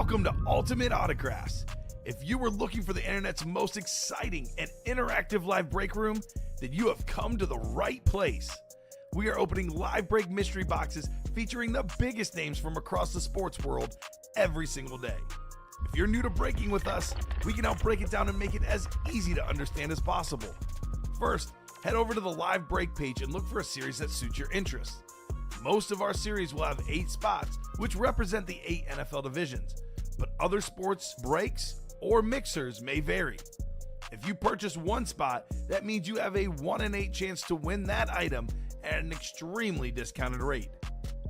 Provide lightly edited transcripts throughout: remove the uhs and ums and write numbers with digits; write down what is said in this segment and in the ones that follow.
Welcome to Ultimate Autographs. If you were looking for the internet's most exciting and interactive live break room, then you have come to the right place. We are opening live break mystery boxes featuring the biggest names from across the sports world every single day. If you're new to breaking with us, we can help break it down and make it as easy to understand as possible. First, head over to the live break page and look for a series that suits your interests. Most of our series will have 8 spots, which represent the 8 NFL divisions, but other sports breaks or mixers may vary. If you purchase one spot, that means you have a 1 in 8 chance to win that item at an extremely discounted rate.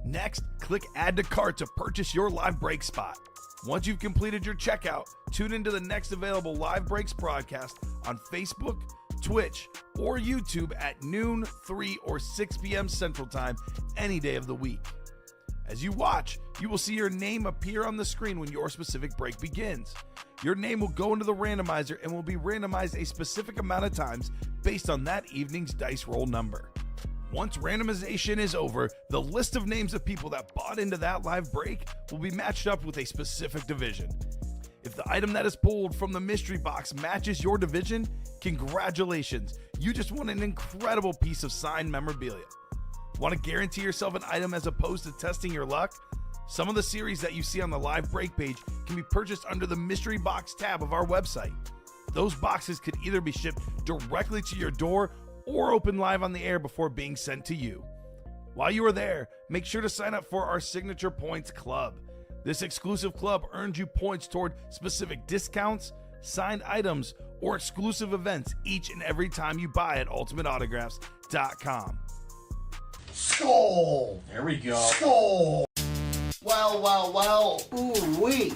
Next, click Add to Cart to purchase your live break spot. Once you've completed your checkout, tune into the next available live breaks broadcast on Facebook, Twitch, or YouTube at noon, 3, or 6 p.m. Central Time any day of the week. As you watch, you will see your name appear on the screen when your specific break begins. Your name will go into the randomizer and will be randomized a specific amount of times based on that evening's dice roll number. Once randomization is over, the list of names of people that bought into that live break will be matched up with a specific division. If the item that is pulled from the mystery box matches your division, congratulations, you just won an incredible piece of signed memorabilia. Want to guarantee yourself an item as opposed to testing your luck? Some of the series that you see on the live break page can be purchased under the mystery box tab of our website. Those boxes could either be shipped directly to your door or open live on the air before being sent to you. While you are there, make sure to sign up for our Signature Points Club. This exclusive club earns you points toward specific discounts, signed items, or exclusive events each and every time you buy at ultimateautographs.com. Skull! There we go. Skull! Well. Ooh-wee.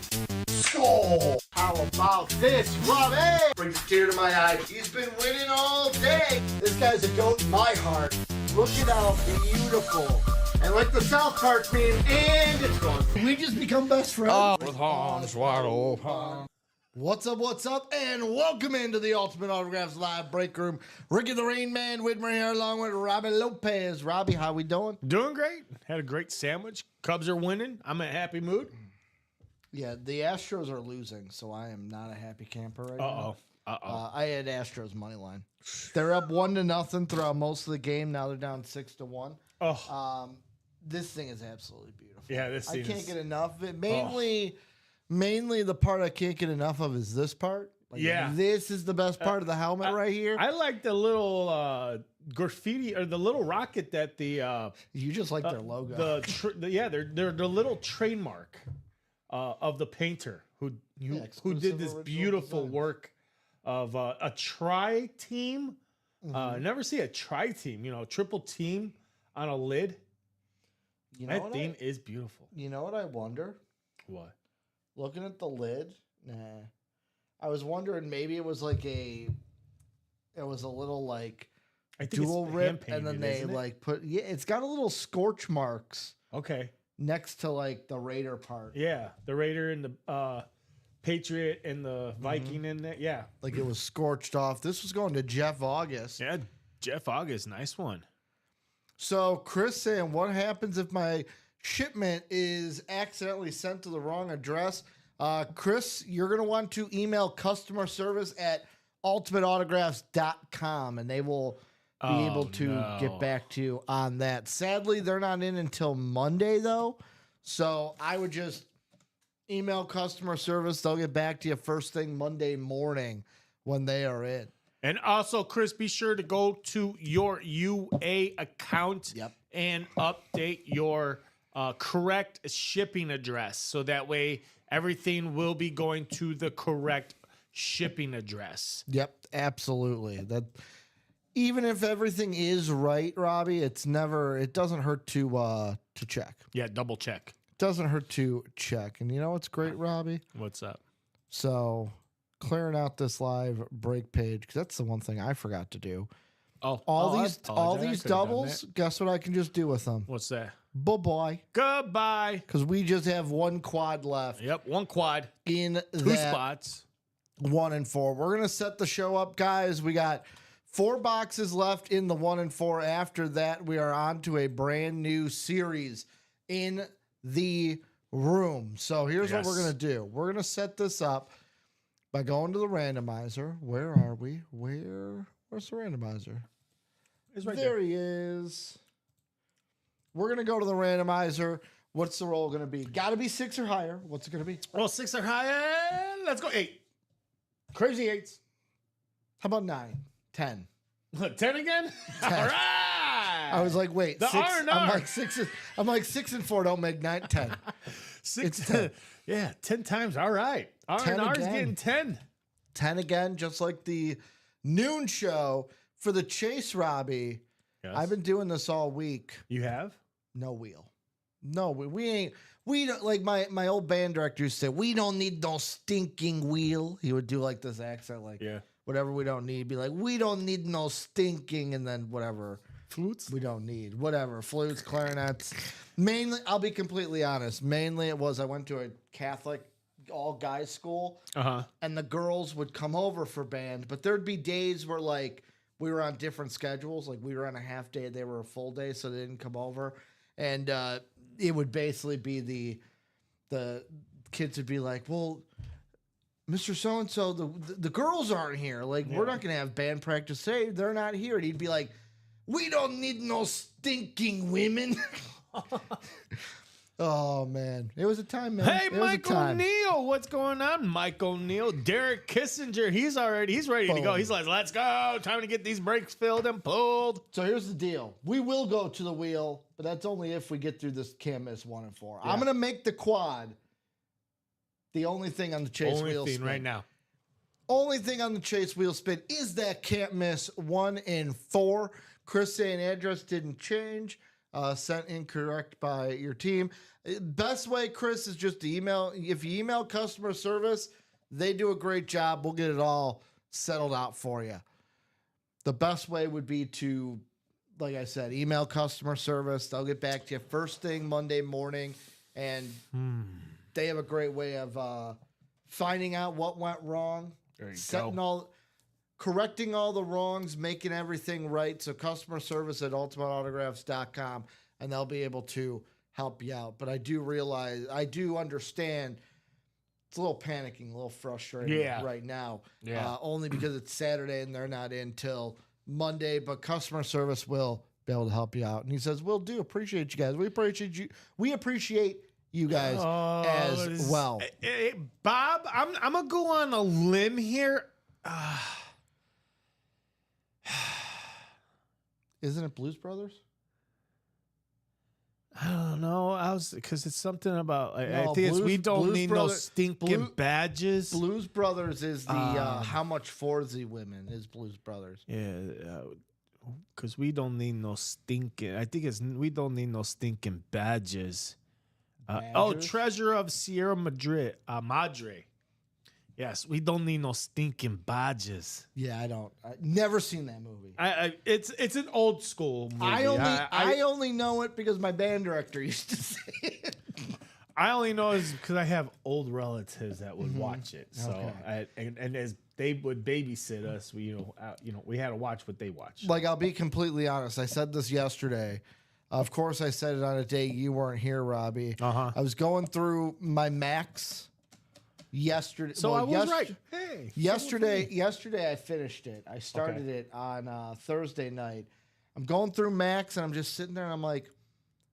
Skull! How about this, Robbie? Brings a tear to my eye. He's been winning all day. This guy's a goat in my heart. Look at how beautiful. And like the South Park meme, and it's gone. We just become best friends. With Hans wide open. What's up, and welcome into the Ultimate Autographs Live Break Room. Ricky the Rain Man Whitmer here, along with Robbie Lopez. Robbie, how we doing? Doing great. Had a great sandwich. Cubs are winning. I'm in a happy mood. Yeah, the Astros are losing, so I am not a happy camper right now. I had Astros money line. They're up 1-0 throughout most of the game. Now they're down 6-1. This thing is absolutely beautiful. Yeah, this thing I can't is- get enough of it. Mainly the part I can't get enough of is this part. Like, Yeah. This is the best part of the helmet right here. I like the little graffiti or the little rocket that the You just like their logo. they're the little trademark of the painter who exclusive did this original beautiful designs. work of a tri team. Never see a tri team, triple team on a lid. You know That what thing is beautiful. You know what I wonder? What? Looking at the lid, I was wondering maybe it was like it was a little like I think dual it's rip, hand-painted, and then they isn't it? like it's got a little scorch marks Okay. next to like the Raider part. Yeah, the Raider and the Patriot and the Viking in there. Yeah. Like it was scorched off. This was going to Jeff August. Yeah, Jeff August, nice one. So Chris saying, what happens if my shipment is accidentally sent to the wrong address? Chris, you're going to want to email customer service at ultimateautographs.com and they will be able to get back to you on that. Sadly, they're not in until Monday though. So I would just email customer service. They'll get back to you first thing Monday morning when they are in. And also, Chris, be sure to go to your UA account and update your correct shipping address. So that way everything will be going to the correct shipping address. Yep, absolutely. That even if everything is right, Robbie, it doesn't hurt to check. Yeah, double check. Doesn't hurt to check. And you know what's great, Robbie? What's up? So clearing out this live break page, because that's the one thing I forgot to do. All these doubles, guess what I can just do with them? What's that? Bye-bye. Goodbye. Because we just have one quad left. Yep, one quad. In Two spots. 1 and 4. We're going to set the show up, guys. We got 4 boxes left in the 1 and 4. After that, we are on to a brand new series in the room. So here's what we're going to do. We're going to set this up by going to the randomizer. Where are we? Where's the randomizer? It's right there. He is. We're going to go to the randomizer. What's the roll going to be? Got to be 6 or higher. What's it going to be? Well, 6 or higher. Let's go 8. Crazy 8s. How about 9? 10? 10 again? 10. All right. I was like, wait, The 6. R&R. I'm like 6 and 4 don't make 9, 10. 6. It's 10. Yeah, 10 times. All right. R&R's again. getting 10. 10 again, just like the noon show for the Chase, Robbie. Yes. I've been doing this all week. You have? No wheel. No, we don't, like my old band director used to say, we don't need no stinking wheel. He would do like this accent, like whatever we don't need. Be like, we don't need no stinking, and then whatever. Flutes? We don't need. Whatever. Flutes, clarinets. Mainly, I'll be completely honest. Mainly I went to a Catholic all guys school. And the girls would come over for band, but there'd be days where like we were on different schedules. Like we were on a half day, they were a full day, so they didn't come over. And it would basically be the kids would be like, well, Mr. So-and-so, the girls aren't here. Like, we're not going to have band practice today. They're not here. And he'd be like, we don't need no stinking women. Oh, man. It was a time, man. Hey, Mike O'Neill. What's going on, Mike O'Neill? Derek Kissinger, he's ready to go. He's like, let's go. Time to get these brakes filled and pulled. So here's the deal. We will go to the wheel, but that's only if we get through this can't miss 1 and 4. Yeah. I'm going to make the quad the only thing on the Chase wheel spin right now. Only thing on the Chase wheel spin is that can't miss 1 and 4. Chris saying address didn't change. Sent incorrect by your team. Best way, Chris, is just to email. If you email customer service, they do a great job. We'll get it all settled out for you. The best way would be to, like I said, email customer service. They'll get back to you first thing Monday morning, and they have a great way of finding out what went wrong, correcting all the wrongs, making everything right. So customer service at ultimateautographs.com, and they'll be able to help you out. But I do understand it's a little panicking, a little frustrating right now. Yeah. Only because it's Saturday and they're not in till Monday, but customer service will be able to help you out. And he says, we'll do. Appreciate you guys. We appreciate you. We appreciate you guys as well. Hey, Bob, I'm going to go on a limb here. Isn't it Blues Brothers? I don't know. Because it's something about. I think it's we don't need no stinking badges. Blues Brothers is the how much for the women is Blues Brothers. Yeah, because we don't need no stinking. I think it's we don't need no stinking badges. Treasure of Sierra Madre. Yes, we don't need no stinking badges. Yeah, I've never seen that movie. It's an old school movie. I only know it because my band director used to say it. I only know it because I have old relatives that would watch it. So and as they would babysit us, we had to watch what they watched. Like, I'll be completely honest. I said this yesterday. Of course, I said it on a day you weren't here, Robbie. I was going through my Macs yesterday. So I was right. Hey. Yesterday I finished it. I started it on Thursday night. I'm going through Max and I'm just sitting there and I'm like,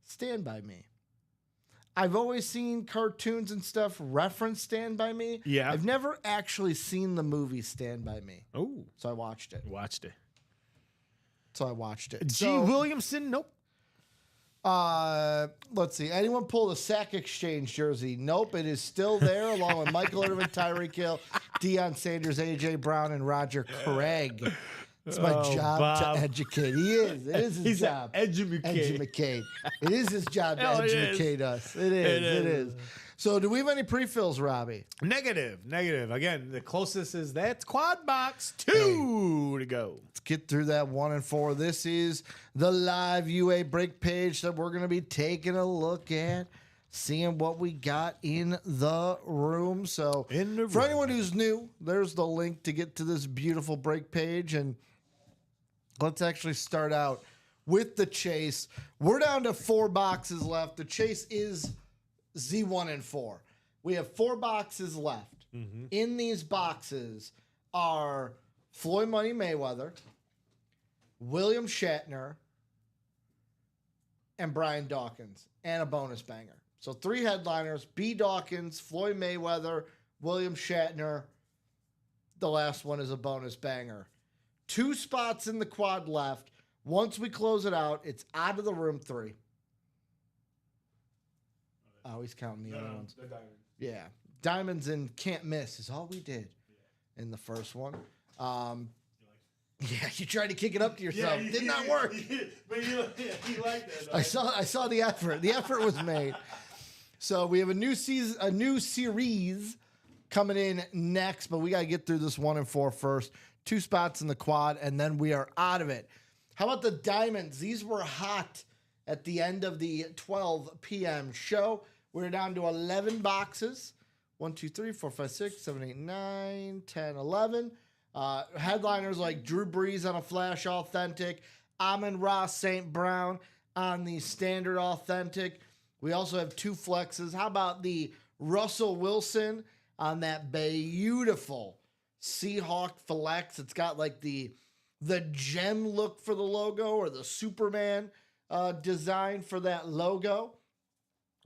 Stand By Me. I've always seen cartoons and stuff reference Stand By Me. Yeah. I've never actually seen the movie Stand By Me. Oh. So I watched it. G. Williamson, nope. Let's see. Anyone pull the Sack Exchange jersey? Nope. It is still there, along with Michael Irvin, Tyreek Hill, Deion Sanders, A.J. Brown, and Roger Craig. It's my job to educate. He is. It is his job. Educate. It is his job to educate us. It is. So, do we have any pre-fills, Robbie? Negative. Again, the closest is that's Quad Box 2 to go. Let's get through that 1 and 4. This is the live UA break page that we're going to be taking a look at, seeing what we got in the room. So, for anyone who's new, there's the link to get to this beautiful break page. And let's actually start out with the Chase. We're down to 4 boxes left. The Chase is Z1 and 4. We have 4 boxes left. Mm-hmm. In these boxes are Floyd Money Mayweather, William Shatner, and Brian Dawkins, and a bonus banger. So 3 headliners, B. Dawkins, Floyd Mayweather, William Shatner. The last one is a bonus banger. 2 spots in the quad left. Once we close it out, it's out of the room 3. Oh, he's counting the other ones. The diamond. Yeah. Diamonds and can't miss is all we did in the first one. Yeah, you tried to kick it up to yourself. Did not work. But you like that. I saw the effort. The effort was made. So we have a new series coming in next, but we got to get through this 1 and 4 first. 2 spots in the quad, and then we are out of it. How about the diamonds? These were hot at the end of the 12 p.m. show. We're down to 11 boxes. 1, 2, 3, 4, 5, 6, 7, 8, 9, 10, 11. Headliners like Drew Brees on a Flash Authentic, Amon-Ra St. Brown on the Standard Authentic. We also have 2 flexes. How about the Russell Wilson on that beautiful Seahawk flex? It's got like the gem look for the logo, or the Superman design for that logo.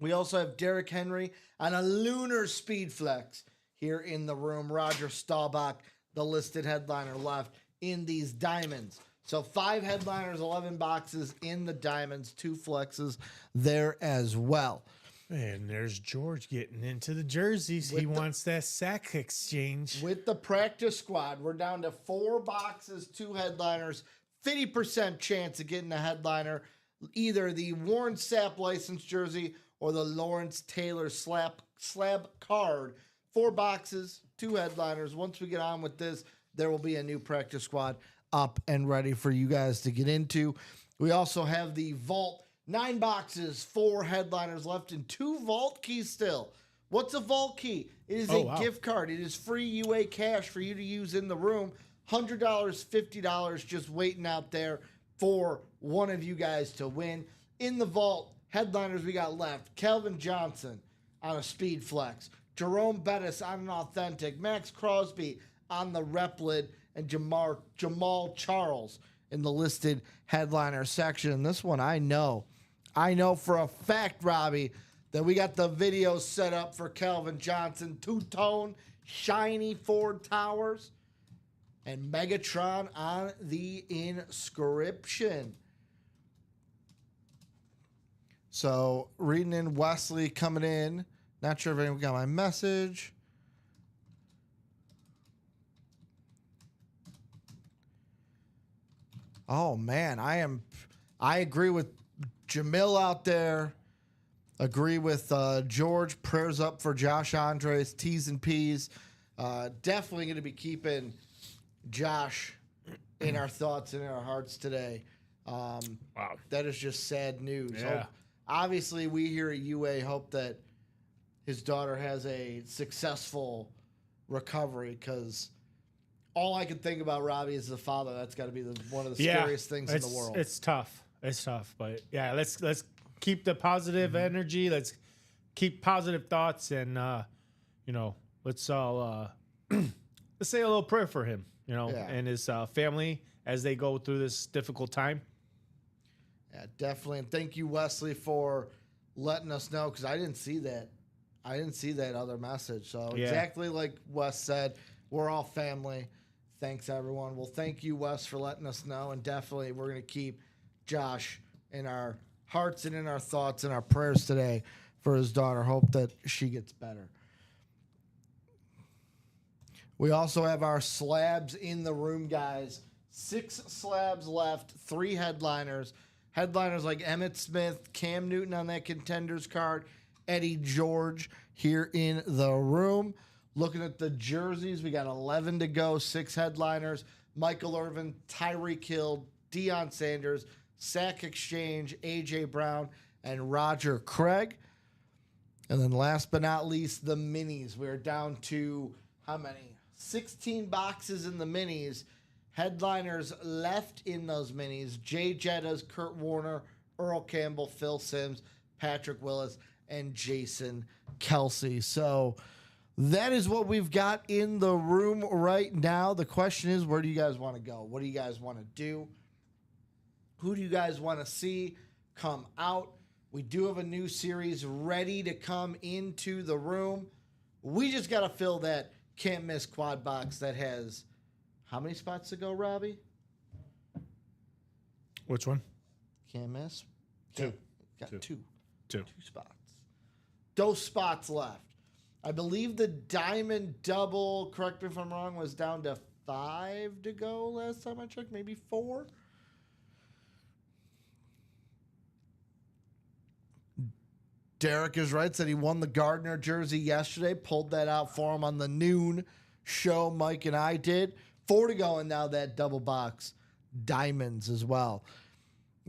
We also have Derrick Henry on a Lunar Speed Flex here in the room. Roger Staubach, the listed headliner, left in these diamonds. So 5 headliners, 11 boxes in the diamonds, 2 flexes there as well. And there's George getting into the jerseys. He wants that sack exchange. With the practice squad, we're down to 4 boxes, 2 headliners, 50% chance of getting a headliner, either the Warren Sapp license jersey or the Lawrence Taylor slab card. 4 boxes, 2 headliners. Once we get on with this, there will be a new practice squad up and ready for you guys to get into. We also have the vault. 9 boxes, 4 headliners left, and 2 vault keys still. What's a vault key? It is a gift card. It is free UA cash for you to use in the room. $100, $50 just waiting out there for one of you guys to win. In the vault, headliners we got left: Calvin Johnson on a Speed Flex, Jerome Bettis on an Authentic, Max Crosby on the Replit, and Jamal Charles in the listed headliner section. This one I know for a fact, Robbie, that we got the video set up for Calvin Johnson. 2-tone, shiny Ford Towers, and Megatron on the inscription. So, reading in Wesley coming in. Not sure if anyone got my message. Oh, man. I agree with Jamil out there. Agree with George. Prayers up for Josh Andres. T's and P's. Definitely going to be keeping Josh in our thoughts and in our hearts today. Wow. That is just sad news. Yeah. Obviously, we here at UA hope that his daughter has a successful recovery, because all I can think about, Robbie, is the father. That's got to be one of the scariest things in the world. It's tough. It's tough. But, yeah, let's keep the positive energy. Let's keep positive thoughts. And, let's all let's say a little prayer for him, and his family as they go through this difficult time. Yeah, definitely. And thank you, Wesley, for letting us know, because I didn't see that. I didn't see that other message. So exactly like Wes said, we're all family. Thanks, everyone. Well, thank you, Wes, for letting us know. And definitely we're going to keep Josh in our hearts and in our thoughts and our prayers today for his daughter. Hope that she gets better. We also have our slabs in the room, guys. 6 slabs left, 3 headliners. Headliners like Emmitt Smith, Cam Newton on that Contenders card, Eddie George here in the room. Looking at the jerseys, we got 11 to go, 6 headliners. Michael Irvin, Tyreek Hill, Deion Sanders, Sack Exchange, A.J. Brown, and Roger Craig. And then last but not least, the minis. We're down to how many? 16 boxes in the minis. Headliners left in those minis: Jay Jettas, Kurt Warner, Earl Campbell, Phil Simms, Patrick Willis, and Jason Kelsey. So that is what we've got in the room right now. The question is, where do you guys want to go? What do you guys want to do? Who do you guys want to see come out? We do have a new series ready to come into the room. We just got to fill that can't miss quad box that has how many spots to go, Robbie? Which one? Can't miss. Two. Got Two. Two spots. Those spots left. I believe the diamond double, correct me if I'm wrong, was down to 5 to go last time I checked, maybe 4. Derek is right, said he won the Gardner jersey yesterday, pulled that out for him on the noon show Mike and I did. 4 to go, and now that double box diamonds as well.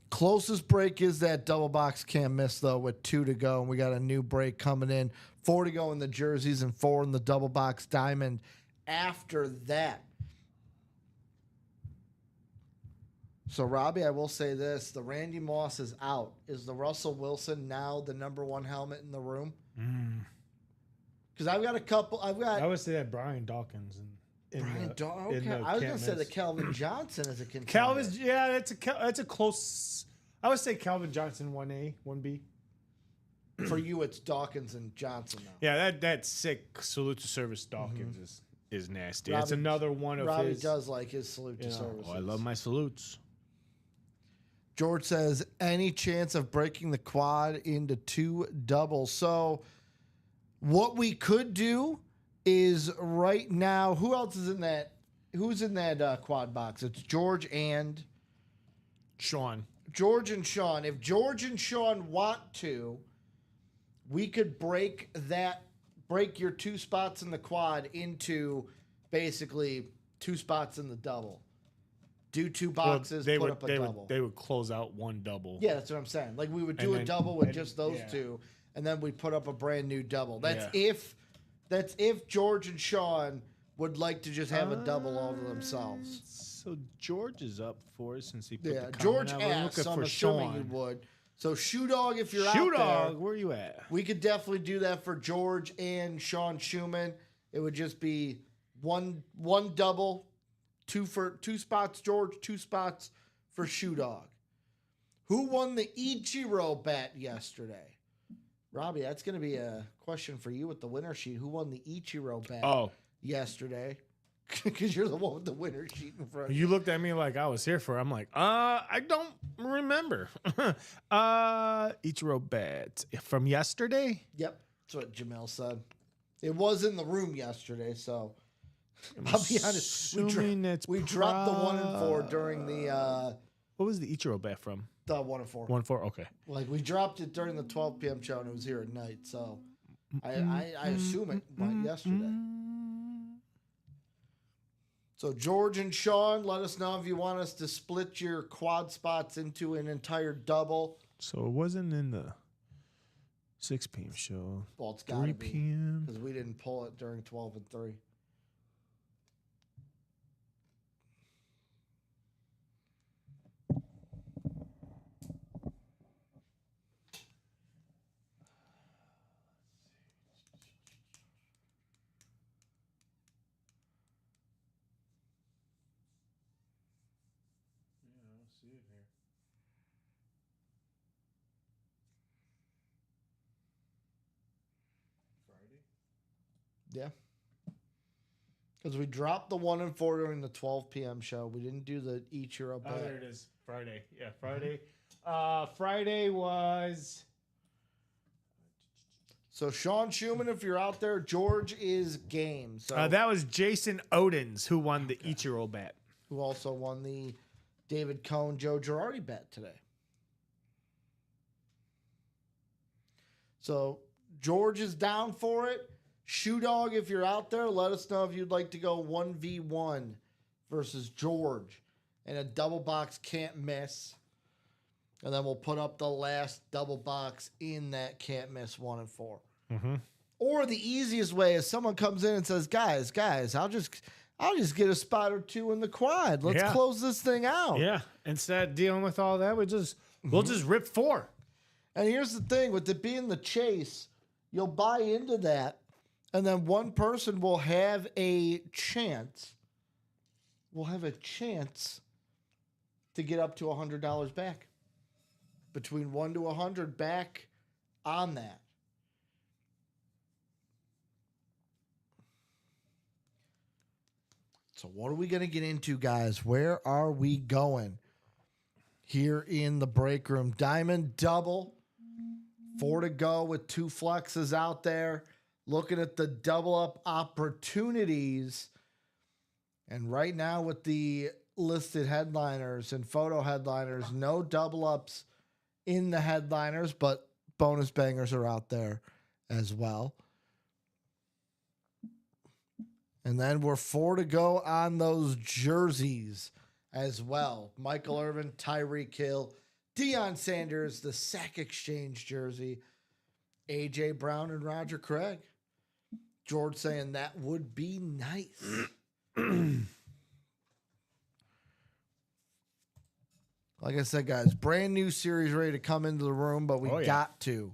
Closest break is that double box can't miss, though, with 2 to go, and we got a new break coming in. 4 to go in the jerseys and 4 in the double box diamond after that. So, Robbie, I will say this. The Randy Moss is out. Is the Russell Wilson now the number 1 helmet in the room? Because I've got a couple. I would say that Brian Dawkins. Okay. I was going to say that Calvin Johnson is a contender. Calvin's, yeah, that's a close. I would say Calvin Johnson 1A, 1B. For you, it's Dawkins and Johnson now. Yeah, that sick salute to service Dawkins is nasty. Robbie, That's another one of Robbie his. does like his salute to service. Oh, I love my salutes. George says, any chance of breaking the quad into 2 doubles? So what we could do is right now, who else is in that? Who's in that quad box? It's George and Sean. George and Sean. If George and Sean want to, we could break your 2 spots in the quad into basically 2 spots in the double. Do 2 boxes, put up a double. They would close out 1 double. Yeah, that's what I'm saying. Like we would do a double with just those 2, and then we put up a brand new double. That's if George and Sean would like to just have a double all to themselves. So George is up for it since he put the George comment out. asked, so I'm assuming you would. So Shoe Dog, if you're Shoe out Dog, there, where you at? we could definitely do that for George and Sean Schumann. It would just be one double. 2 spots, George, 2 spots for Shoe Dog. Who won the Ichiro bet yesterday? Robbie, that's going to be a question for you with the winner sheet. Who won the Ichiro bet yesterday? Because you're the one with the winner sheet in front of you. You looked at me like I was here for it. I'm like, I don't remember. Ichiro bet from yesterday? Yep, that's what Jamel said. It was in the room yesterday, so... I'll be honest. We dropped the 1 and 4 during the. What was the Ichiro bet from? The 1 and 4. 1 4. Okay. Like we dropped it during the 12 p.m. show, and it was here at night. So, I assume it went yesterday. So George and Sean, let us know if you want us to split your quad spots into an entire double. So it wasn't in the 6 p.m. show. Well, it's got to 3 be p.m. because we didn't pull it during 12 and 3. Yeah. Because we dropped the 1 and 4 during the 12 p.m. show. We didn't do the Ichiro bet. Oh, there it is. Friday. Yeah, Friday. Friday was... So Sean Schumann, if you're out there, George is game. So that was Jason Odens who won the Ichiro bet. Who also won the David Cohn, Joe Girardi bet today. So George is down for it. Shoe Dog, if you're out there, let us know if you'd like to go 1v1 versus George and a double box can't miss. And then we'll put up the last double box in that can't miss 1 and 4. Mm-hmm. Or the easiest way is someone comes in and says, guys, I'll just get a spot or 2 in the quad. Let's close this thing out. Yeah. Instead of dealing with all that, we'll just rip 4. And here's the thing, with it being the chase, you'll buy into that, and then one person will have a chance. Will have a chance to get up to $100 back. Between 1 to 100 back on that. So what are we going to get into, guys? Where are we going here in the break room? Diamond double. 4 to go with 2 flexes out there. Looking at the double up opportunities. And right now with the listed headliners and photo headliners, no double ups in the headliners, but bonus bangers are out there as well. And then we're 4 to go on those jerseys as well. Michael Irvin, Tyreek Hill, Deion Sanders, the Sack Exchange jersey, A.J. Brown, and Roger Craig. George saying that would be nice. Like I said, guys, brand new series ready to come into the room, but we've got to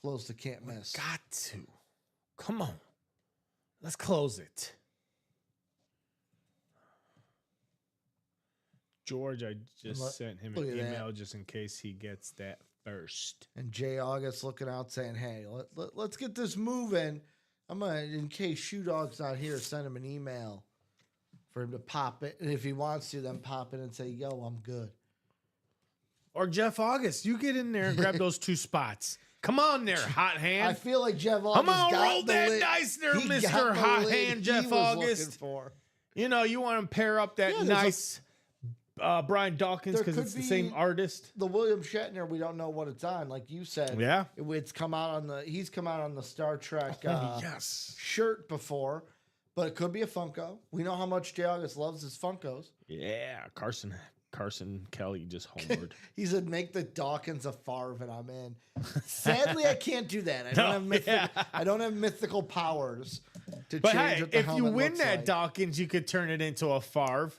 close the can't miss. Got to. Come on. Let's close it. George, I just sent him an email just in case he gets that first. And Jay August looking out saying, hey, let's get this moving. I'm going to, in case Shoe Dog's not here, send him an email for him to pop it. And if he wants to, then pop it and say, yo, I'm good. Or Jeff August, you get in there and grab those 2 spots. Come on there, hot hand. I feel like Jeff August come on, got roll that dice there, Mr. Hot Hand Jeff August. You know, you want to pair up that nice Brian Dawkins because it's the same artist. The William Shatner, we don't know what it's on. Like you said, it's come out on he's come out on the Star Trek shirt before, but it could be a Funko. We know how much Jay August loves his Funkos. Yeah, Carson Kelly just homered. He said, make the Dawkins a Favre, and I'm in. Sadly, I can't do that. I don't have mythical powers to change what the if you win that like. Dawkins, you could turn it into a Favre.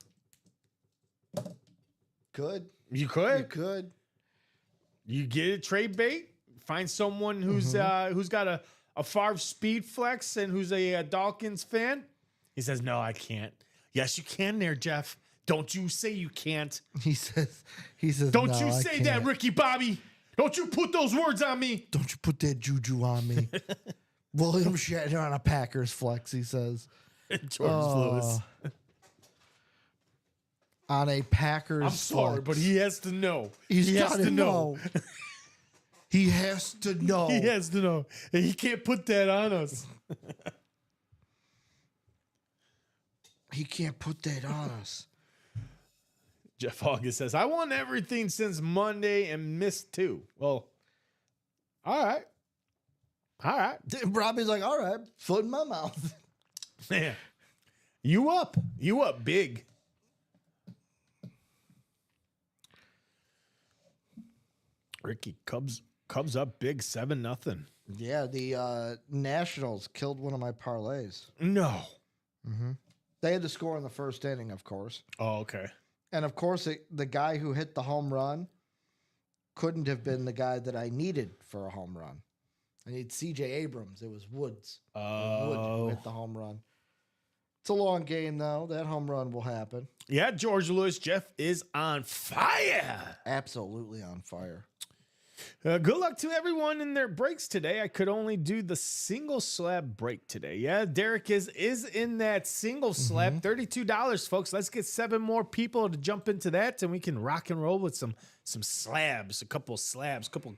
Could. You could. You could. You get a trade bait, find someone who's got a Favre speed flex and who's a Dawkins fan. He says, no, I can't. Yes, you can there, Jeff. Don't you say you can't. He says, don't no, you say that, Ricky Bobby. Don't you put those words on me. Don't you put that juju on me. William Shatner on a Packers flex, he says. George Lewis. On a Packers I'm sorry, flex. but he has to know. He has to know. He has to know. He has to know. He can't put that on us. He can't put that on us. Jeff August says, I won everything since Monday and missed 2. Well, all right. All right. Robbie's like, all right, foot in my mouth. Man, you up. You up big. Ricky, Cubs up big 7-0. Yeah, the Nationals killed one of my parlays. No. Mm-hmm. They had to score in the first inning, of course. Oh, okay. And, of course, the guy who hit the home run couldn't have been the guy that I needed for a home run. I need C.J. Abrams. It was Woods. Wood who hit the home run. It's a long game, though. That home run will happen. Yeah, George Lewis. Jeff is on fire. Absolutely on fire. Good luck to everyone in their breaks today. I could only do the single slab break today. Yeah, Derek is in that single slab. $32, folks. Let's get 7 more people to jump into that, and we can rock and roll with some slabs, a couple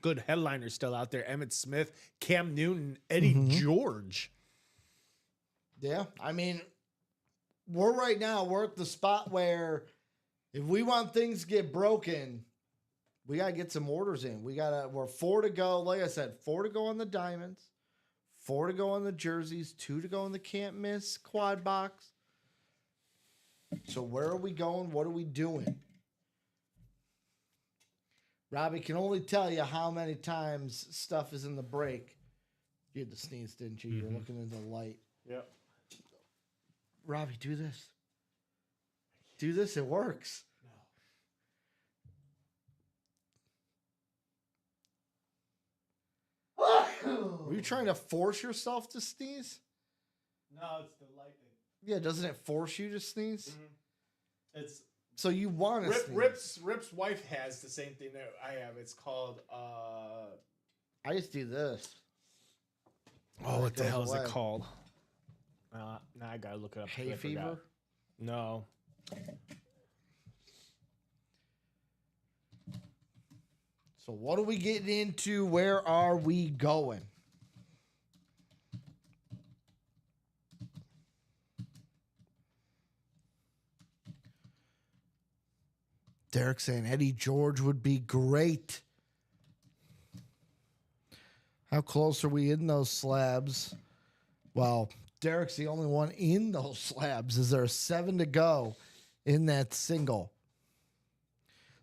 good headliners still out there. Emmitt Smith, Cam Newton, Eddie George. Yeah, I mean, we're at the spot where if we want things to get broken, we got to get some orders in. We're 4 to go. Like I said, 4 to go on the diamonds, 4 to go on the jerseys, 2 to go on the can't miss quad box. So where are we going? What are we doing? Robbie can only tell you how many times stuff is in the break. You had to sneeze, didn't you? You're looking into the light. Yep. Robbie, do this. Do this. It works. Were you trying to force yourself to sneeze? No, it's the lightning. Yeah, doesn't it force you to sneeze? Mm-hmm. It's So you want to sneeze. Rip's wife has the same thing that I have. It's called I just do this. oh, what the goes hell is away. it called? Now I gotta look it up. Hay I forgot. fever? No. So what are we getting into? Where are we going? Derek saying Eddie George would be great. How close are we in those slabs? Well, Derek's the only one in those slabs. Is there 7 to go in that single?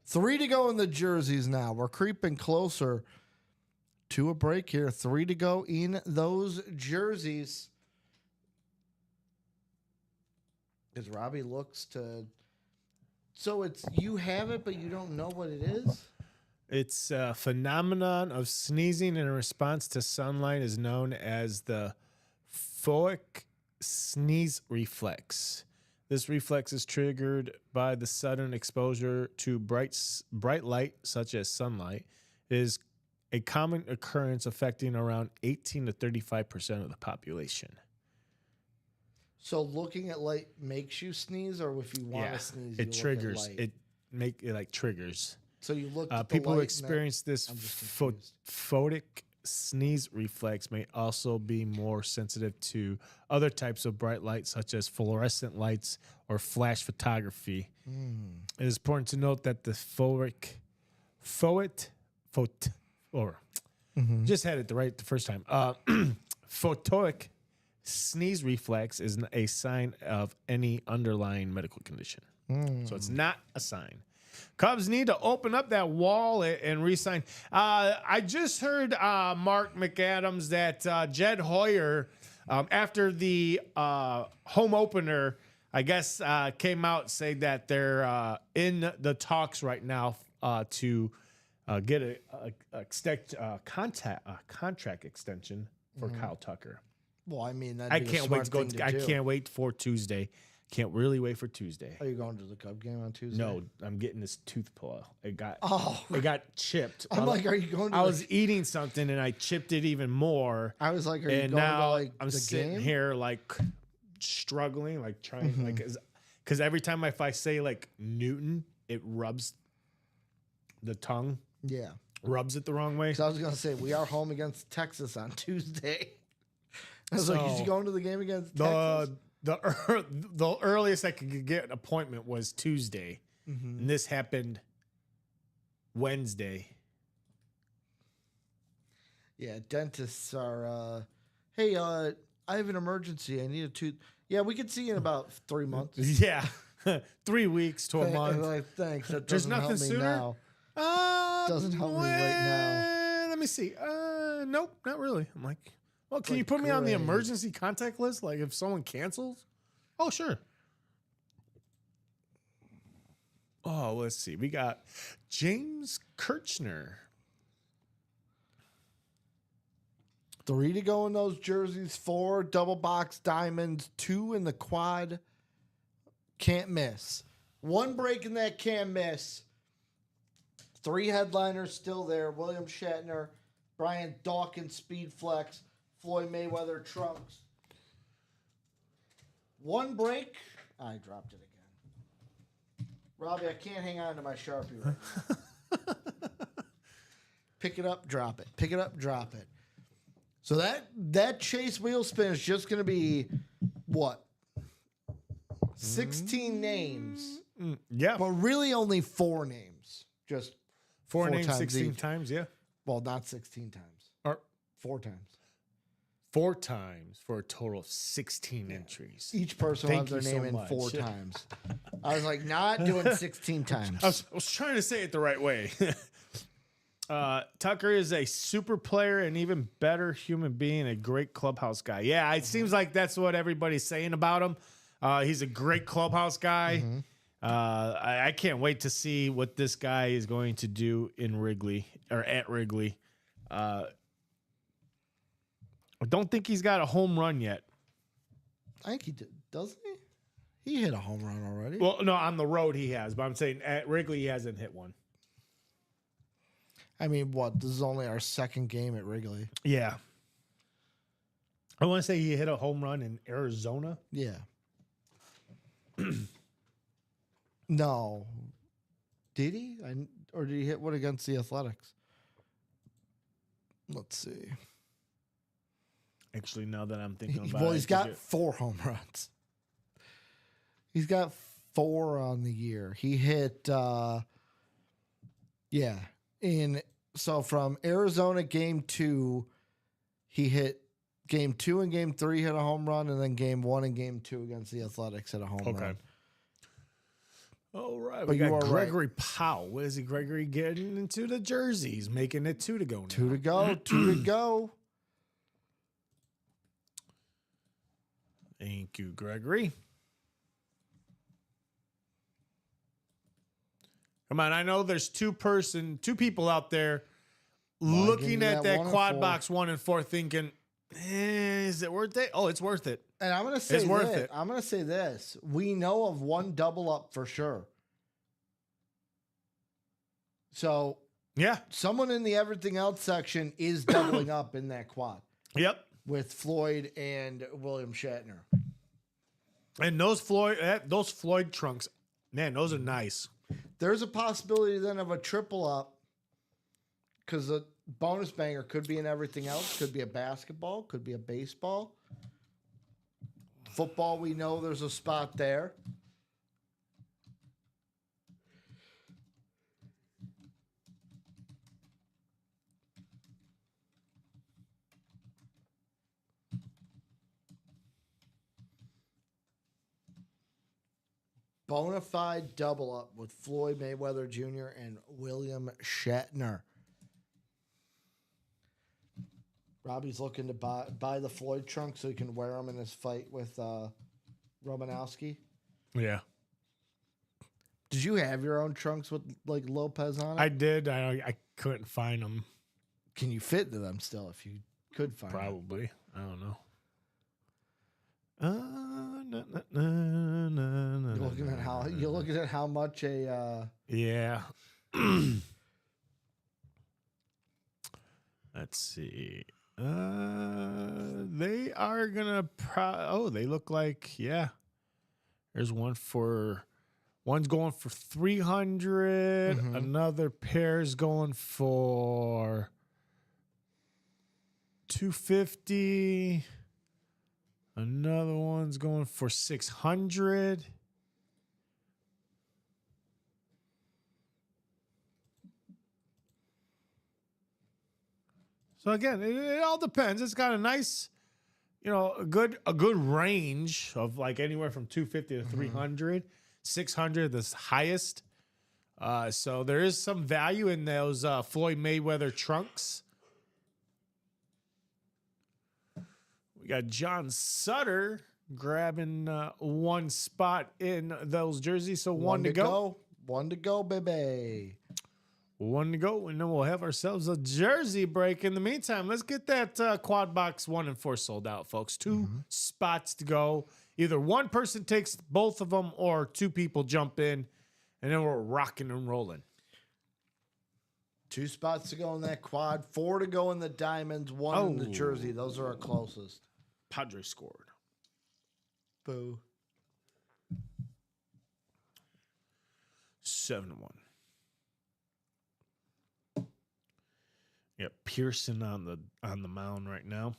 3 to go in the jerseys now. We're creeping closer to a break here. 3 to go in those jerseys. As Robbie looks to... So it's you have it, but you don't know what it is? It's a phenomenon of sneezing in response to sunlight is known as the phoic sneeze reflex. This reflex is triggered by the sudden exposure to bright light, such as sunlight. It is a common occurrence affecting around 18 to 35% of the population. So looking at light makes you sneeze, or if you want to sneeze, you it look triggers. at light? It like triggers. So you look at the People who light and experience this I'm just confused. photic sneeze reflex may also be more sensitive to other types of bright light, such as fluorescent lights or flash photography. It is important to note that the just had it right the first time. Photic sneeze reflex is a sign of any underlying medical condition. So it's not a sign. Cubs need to open up that wallet and re-sign. I just heard Mark McAdams that Jed Hoyer, after the home opener, I guess came out saying that they're in the talks right now to get a contract extension for Kyle Tucker. Well, I mean, I can't wait to go. I can't wait for Tuesday. Can't really wait for Tuesday. Are you going to the Cub game on Tuesday? No, I'm getting this tooth pull. It got chipped. I'm like, are you going to I was eating something and I chipped it even more. I was like, are you And going now to like I'm the sitting game? here like struggling, like trying like because every time if I say like Newton, it rubs the tongue, Yeah. rubs it the wrong way. So I was going to say, we are home against Texas on Tuesday. I was like, is he going to the game against Texas? The earliest I could get an appointment was Tuesday, and this happened Wednesday. Yeah, dentists are, hey, I have an emergency. I need a tooth. Yeah, we could see you in about 3 months. Yeah, 3 weeks to a I'm month. like, thanks. That There's doesn't nothing help me sooner? now. Doesn't help me right now. Let me see. Nope, not really. I'm like, well, can Like, you put me on the great. emergency contact list? Like if someone cancels? Oh, sure. Oh, let's see. We got James Kirchner. 3 to go in those jerseys. 4 double box diamonds. 2 in the quad. Can't miss. 1 break in that can't miss. 3 headliners still there. William Shatner, Brian Dawkins, Speed Flex, Floyd Mayweather, Trunks. 1 break. I dropped it again. Robbie, I can't hang on to my Sharpie right now. Pick it up, drop it. Pick it up, drop it. So that chase wheel spin is just going to be, what? 16 names. Yeah. But really only 4 names. Just 4 4 names times 16 each. times, yeah. Well, not 16 times. Or 4 times. 4 times for a total of 16 entries. Each person Thank will have their you name so in 4 much. times. I was like, not doing 16 times. I was trying to say it the right way. Tucker is a super player, an even better human being, a great clubhouse guy. Yeah, it seems like that's what everybody's saying about him. He's a great clubhouse guy. I can't wait to see what this guy is going to do in Wrigley or at Wrigley. I don't think he's got a home run yet. I think he did, doesn't he? He hit a home run already. Well, no, on the road he has, but I'm saying at Wrigley he hasn't hit one. I mean, what? This is only our second game at Wrigley. Yeah. I want to say he hit a home run in Arizona. Yeah. No. Did he? Or did he hit one against the Athletics? Let's see. Actually, now that I'm thinking about it. Well, he's got 4 home runs. He's got 4 on the year. He hit, so from Arizona game 2, he hit game 2 and game 3 hit a home run, and then game 1 and game 2 against the Athletics hit a home run. All right. But We you got are Gregory Powell. What is he? Gregory getting into the jerseys, making it 2 to go now. 2 to go. 2 to go. Thank you, Gregory. Come on, I know there's two people out there looking at that quad box 1 and 4 thinking, is it worth it? Oh, it's worth it. And I'm going to say It's worth it. I'm going to say this. We know of one double up for sure. So, Yeah. someone in the everything else section is doubling up in that quad Yep. with Floyd and William Shatner. And those Floyd trunks, man, those are nice. There's a possibility then of a triple up because the bonus banger could be in everything else. Could be a basketball, could be a baseball. Football, we know there's a spot there. Bonafide double up with Floyd Mayweather Jr. and William Shatner. Robbie's looking to buy the Floyd trunk so he can wear them in his fight with Romanowski. Yeah. Did you have your own trunks with like Lopez on it? I did. I couldn't find them. Can you fit into them still if you could find them? Probably. I don't know. You're looking at how much a Yeah. Let's see. They are gonna they look like, yeah. There's one's going for 300. Another pair's going for 250. Another one's going for 600. So again, it all depends. It's got a nice, a good range of like anywhere from 250 to 300, 600 the highest. So there is some value in those Floyd Mayweather trunks. We got John Sutter grabbing one spot in those jerseys. So one to go. 1 to go, baby. 1 to go, and then we'll have ourselves a jersey break. In the meantime, let's get that quad box 1 and 4 sold out, folks. 2 spots to go. Either one person takes both of them or 2 people jump in, and then we're rocking and rolling. 2 spots to go in that quad, 4 to go in the diamonds, 1 in the jersey. Those are our closest. Padres scored. Boo. 7-1. Yeah, Pearson on the mound right now.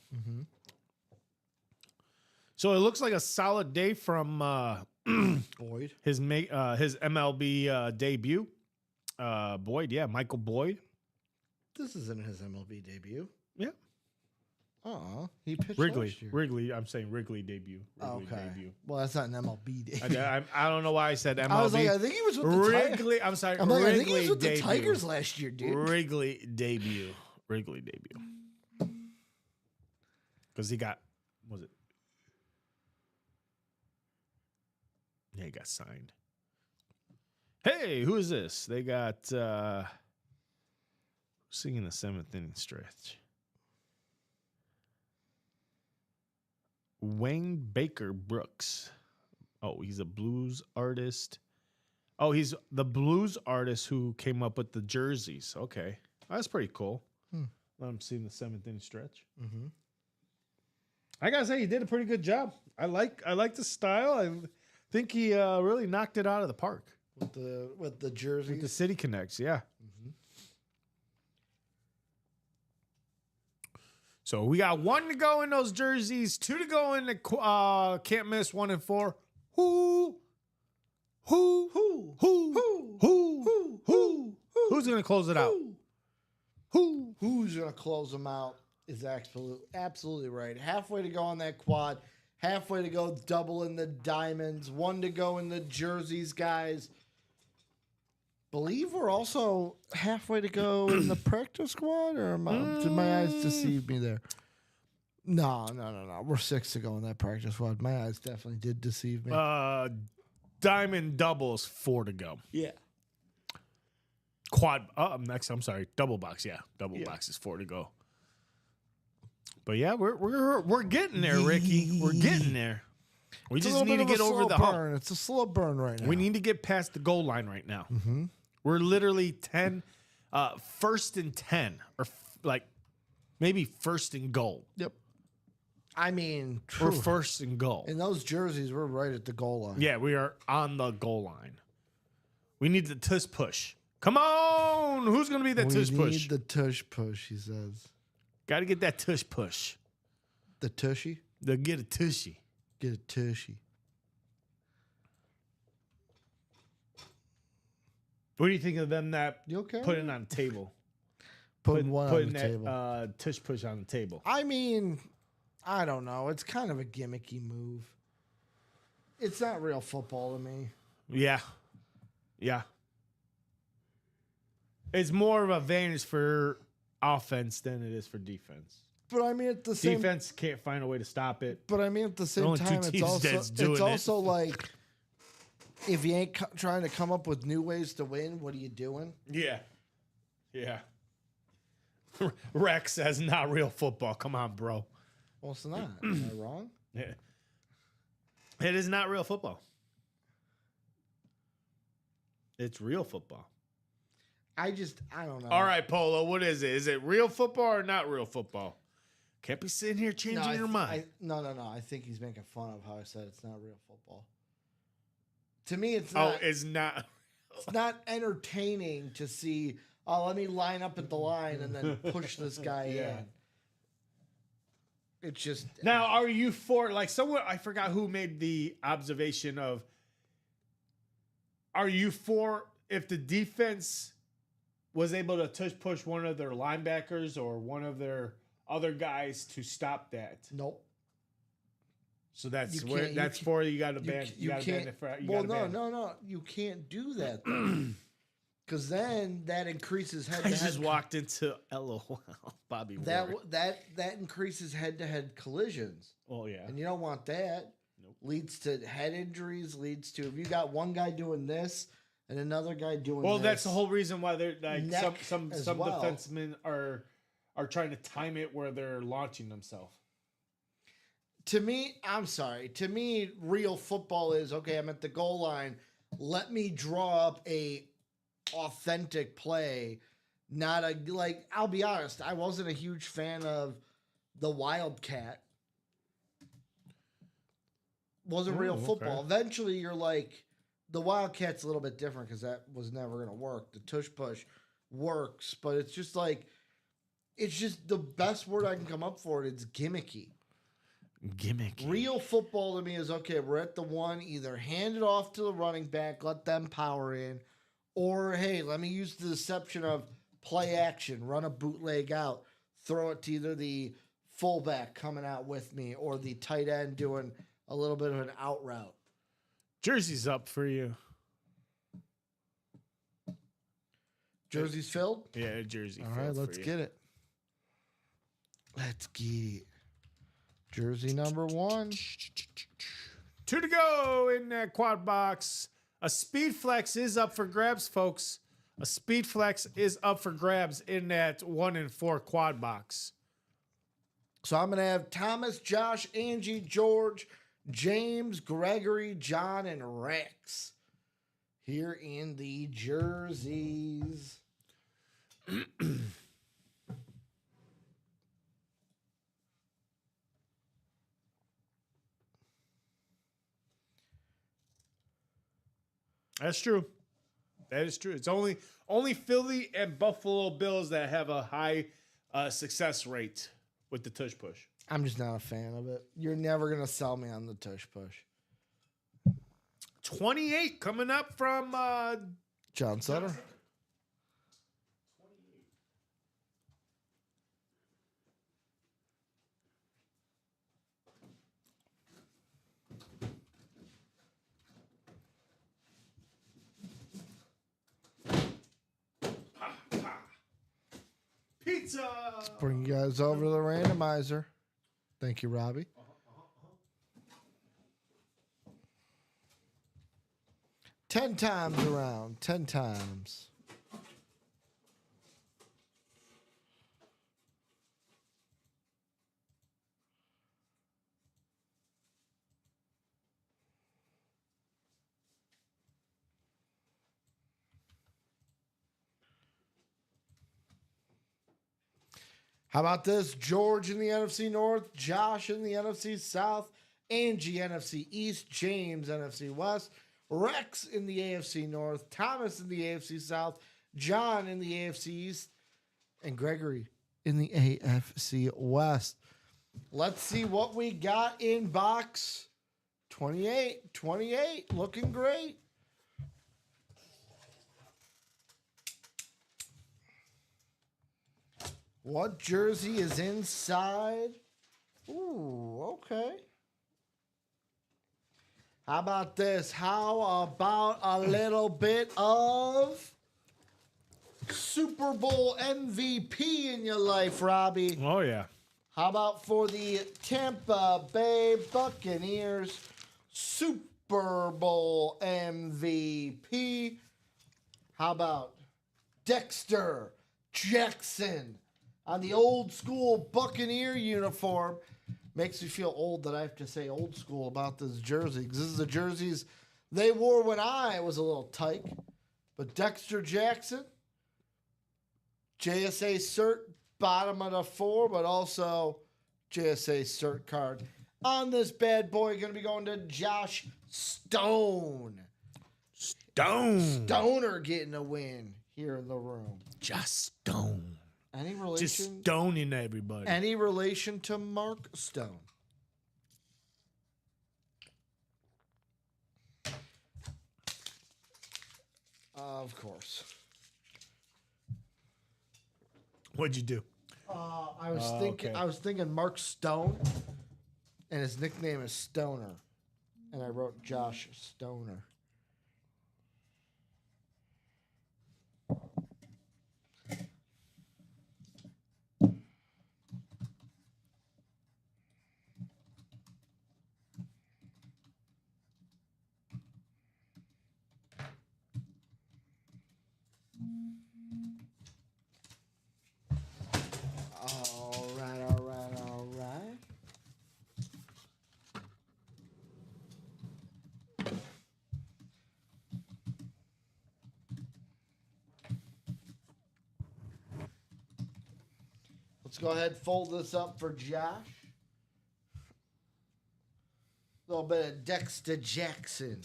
So it looks like a solid day from Boyd. his MLB debut. Boyd, yeah, Michael Boyd. This isn't his MLB debut. Yeah. He pitched last year. Wrigley. I'm saying Wrigley debut. Debut. Well, that's not an MLB debut. I don't know why I said MLB. I was like, I think he was with the Wrigley. I'm sorry. I'm like, Wrigley I think he was with debut. the Tigers last year, dude. Wrigley debut. Because he got, was it? Yeah, he got signed. Hey, who is this? They got singing the 7th inning stretch. Wayne Baker Brooks. Oh, he's a blues artist. Oh, he's the blues artist who came up with the jerseys. Okay. That's pretty cool. Let him see the 7th inch stretch. Mm-hmm. I gotta say, he did a pretty good job. I like the style. I think he really knocked it out of the park. With the jerseys. With the City Connects, yeah. Mm-hmm. So we got 1 to go in those jerseys, 2 to go in the can't miss 1 and 4. Who's gonna close it out? Who's gonna close them out is absolutely right. Halfway to go on that quad, halfway to go double in the diamonds, 1 to go in the jerseys, guys. Believe we're also halfway to go in the practice squad, or did my eyes deceive me there? No. We're 6 to go in that practice squad. My eyes definitely did deceive me. Diamond doubles 4 to go. Yeah. Quad next. I'm sorry, double box. Yeah, double box is 4 to go. But yeah, we're getting there, Ricky. We're getting there. We just need to get over the hump. It's a slow burn right now. We need to get past the goal line right now. Mm-hmm. We're literally 1st and 10, or maybe 1st and goal. Yep. I mean, we're 1st and goal. In those jerseys, we're right at the goal line. Yeah, we are on the goal line. We need the tush push. Come on, who's gonna be that tush push? We need the tush push. He says. Got to get that tush push. The tushy. Get a tushy. Get a tushy. What do you think of them that you okay? putting on the table? Putting one on the that, table. Tush push on the table. I mean, I don't know. It's kind of a gimmicky move. It's not real football to me. Yeah. Yeah. It's more of a advantage for offense than it is for defense. But I mean, at the same defense can't find a way to stop it. But I mean, at the same time, it's also like if you ain't trying to come up with new ways to win, what are you doing? Yeah. Yeah. Rex says not real football. Come on, bro. Well, it's not. Am I wrong? Yeah. It is not real football. It's real football. I don't know. All right, Polo, what is it? Is it real football or not real football? Can't be sitting here changing your mind. No. I think he's making fun of how I said it's not real football. To me, it's not. Oh, it's not. It's not entertaining to see, let me line up at the line and then push this guy in. It's just. Now, are you for, someone, I forgot who made the observation of, are you for if the defense was able to tush push one of their linebackers or one of their other guys to stop that? Nope. So that's you got to ban. You can't. No. You can't do that because then that increases head to head. I just walked into LOL, Bobby. That increases head to head collisions. Oh yeah, and you don't want that. Nope. Leads to head injuries. Leads to if you got one guy doing this and another guy doing. Well, this, that's the whole reason why they're some well. defensemen are trying to time it where they're launching themselves. To me, I'm sorry. To me, real football is okay. I'm at the goal line. Let me draw up a authentic play, not a I'll be honest. I wasn't a huge fan of the Wildcat. Wasn't real football. Okay. Eventually, you're like, the Wildcat's a little bit different because that was never going to work. The tush push works, but it's just it's just the best word I can come up for it. It's gimmicky. Gimmicky. Real football to me is okay. We're at the one. Either hand it off to the running back, let them power in, or hey, let me use the deception of play action, run a bootleg out, throw it to either the fullback coming out with me or the tight end doing a little bit of an out route. Jersey's up for you. Jersey's filled? Yeah, jersey. All right, let's get it. Let's get it. Jersey number 1. 2 to go in that quad box. A speed flex is up for grabs, folks. A speed flex is up for grabs in that 1 and 4 quad box. So I'm going to have Thomas, Josh, Angie, George, James, Gregory, John, and Rex here in the jerseys. That's true. That is true. It's only Philly and Buffalo Bills that have a high success rate with the tush push. I'm just not a fan of it. You're never going to sell me on the tush push. 28 coming up from John Sutter. Pizza. Bring you guys over to the randomizer. Thank you, Robbie. 10 times around. 10 times. How about this? George in the NFC North, Josh in the NFC South, Angie NFC East, James NFC West, Rex in the AFC North, Thomas in the AFC South, John in the AFC East, and Gregory in the AFC West. Let's see what we got in box 28, looking great. What jersey is inside? Ooh, okay. How about this? How about a little bit of Super Bowl MVP in your life, Robbie? Oh, yeah. How about for the Tampa Bay Buccaneers Super Bowl MVP? How about Dexter Jackson on the old school Buccaneer uniform? Makes me feel old that I have to say old school about this jersey, because this is the jerseys they wore when I was a little tyke. But Dexter Jackson, JSA cert, bottom of the 4, but also JSA cert card. On this bad boy, going to be going to Josh Stone. Stoner getting a win here in the room. Just Stone. Any relation? Just stoning everybody. Any relation to Mark Stone? Of course. What'd you do? I was thinking Mark Stone, and his nickname is Stoner, and I wrote Josh Stoner. All right. Let's go ahead and fold this up for Josh. A little bit of Dexter Jackson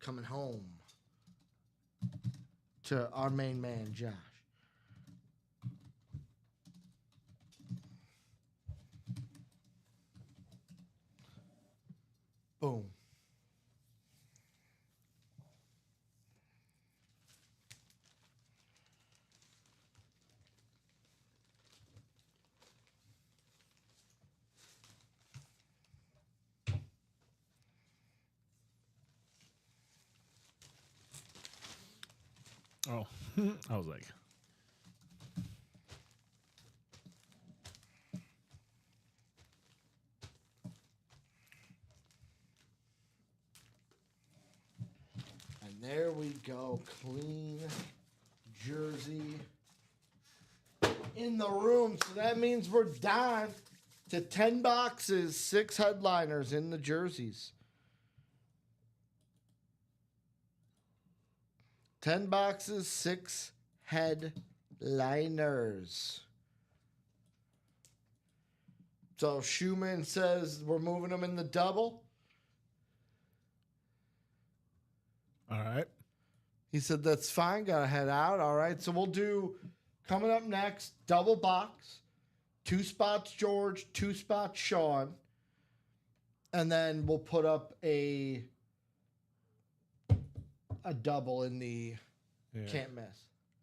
coming home to our main man, Josh. Boom. Oh, I was like, and there we go. Clean jersey in the room. So that means we're down to 10 boxes, 6 headliners in the jerseys. 10 boxes, 6 headliners. So Schumann says we're moving them in the double. All right. He said that's fine. Got to head out. All right. So we'll do coming up next double box, 2 spots George, 2 spots Sean, and then we'll put up a double in the can't miss.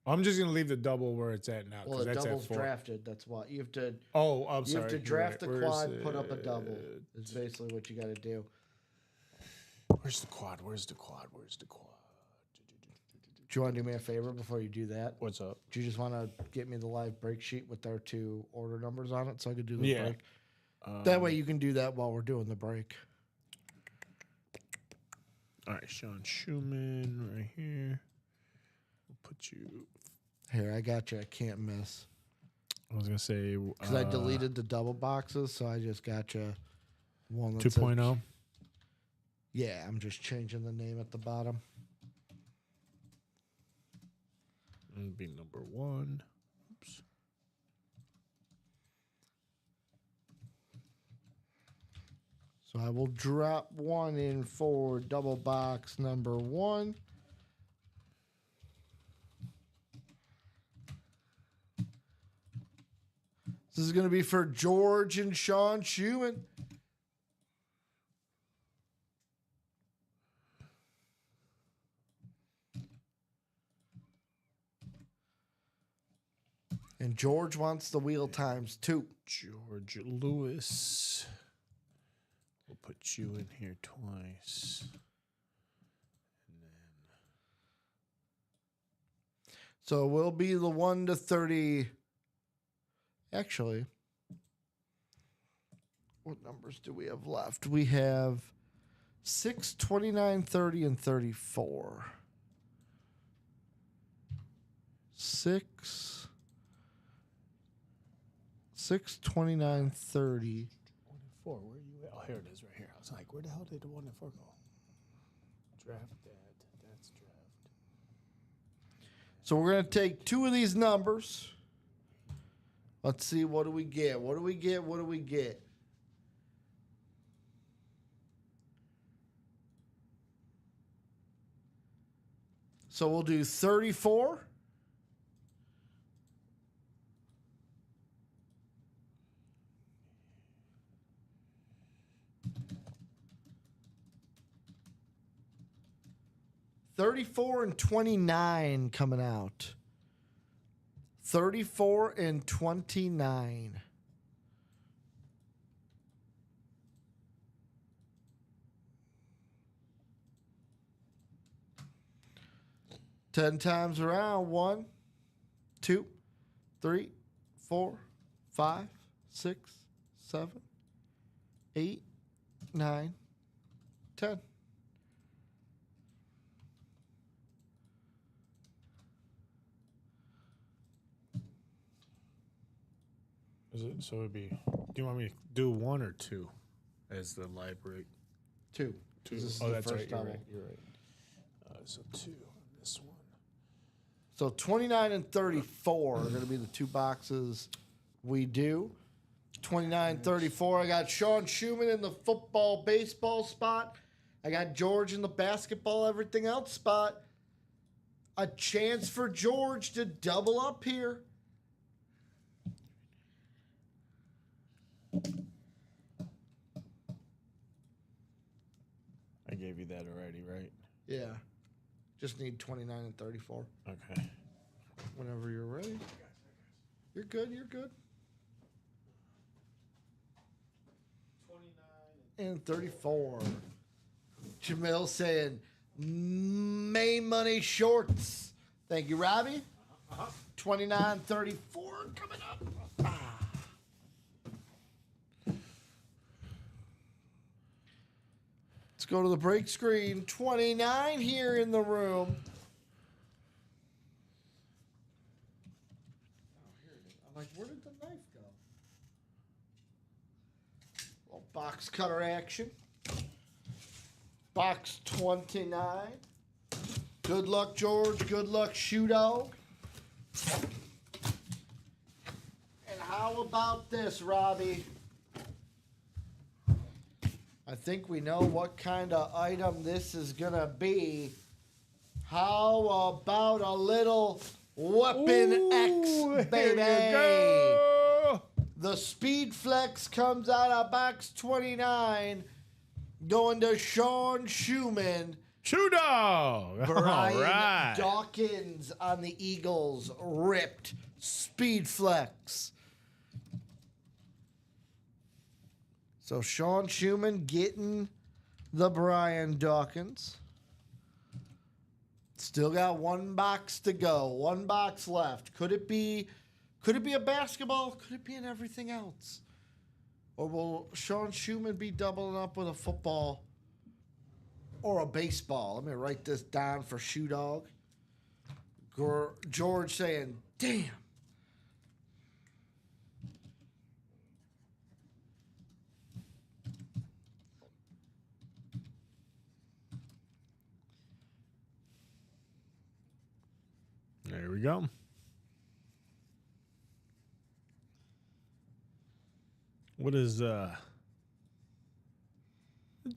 I'm just gonna leave the double where it's at now. Well, the that's double's at 4. drafted. That's why you have to. Oh, I'm You sorry. have to You're draft right. the Where's quad, put up a double. it? Is basically what you got to do. Where's the quad? Where's the quad? Where's the quad? Do you want to do me a favor before you do that? What's up? Do you just want to get me the live break sheet with our 2 order numbers on it so I could do the break? That way you can do that while we're doing the break. All right, Sean Schumann right here. We'll put you. Here, I got you. I can't miss. I was gonna say Because I deleted the double boxes, so I just got you one that's 2.0. Yeah, I'm just changing the name at the bottom. It'll be number 1. Oops. So I will drop 1 in for double box number 1. This is going to be for George and Sean Schumann. And George wants the wheel times 2. George Lewis. We'll put you in here twice. And then So we'll be the 1 to 30. Actually, what numbers do we have left? We have 6, 29, 30, and 34. 6, 29, 30. 1 and 4. Where are you at? Oh, here it is right here. I was like, where the hell did the 1 and 4 go? Draft that. That's draft. So we're going to take 2 of these numbers. Let's see, what do we get? What do we get? What do we get? So we'll do 34. $34 and $29 coming out. 34 and 29. Ten times around. 1, 2, 3, 4, 5, 6, 7, 8, 9, 10. Is it so? It'd be. Do you want me to do 1 or 2 as the live break? 2. 2. This is Oh, the that's first right. You're double. right. You're right. So 2 on this one. So 29 and 34 are going to be the 2 boxes we do. 29, 34. I got Sean Schumann in the football, baseball spot. I got George in the basketball, everything else spot. A chance for George to double up here. I gave you that already, right? Yeah. Just need 29 and 34. Okay. Whenever you're ready. You're good. You're good. 29 and 34. Jamil saying, May money shorts. Thank you, Robbie. 29, 34 coming up. Let's go to the break screen. 29 here in the room. I'm like, where did the knife go? Box cutter action. Box 29. Good luck, George. Good luck, Shoe Dog. And how about this, Robbie? I think we know what kind of item this is going to be. How about a little Weapon X, baby? There you go. The Speed Flex comes out of box 29, going to Sean Schumann. Shoe Dog. Brian All right. Dawkins on the Eagles, ripped Speed Flex. So Sean Schumann getting the Brian Dawkins. Still got one box to go. One box left. Could it be a basketball? Could it be in everything else? Or will Sean Schumann be doubling up with a football or a baseball? Let me write this down for Shoe Dog. George saying, damn. There we go. What is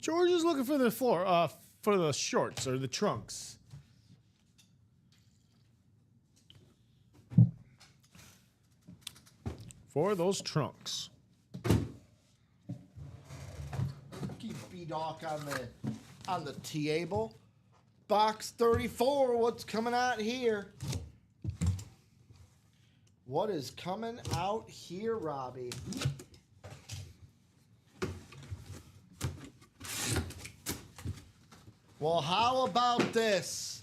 George is looking for the floor for the shorts or the trunks. For those trunks. Keep B-Doc on the table. Box 34, what's coming out here? What is coming out here, Robbie? Well, how about this?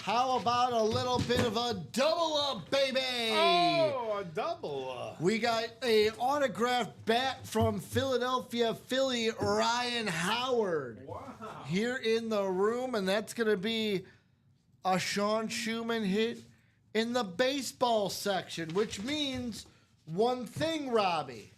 How about a little bit of a double up, baby? Oh, a double. We got a autographed bat from Philadelphia Philly, Ryan Howard. Wow. Here in the room, and that's going to be a Sean Schumann hit in the baseball section, which means one thing, Robbie.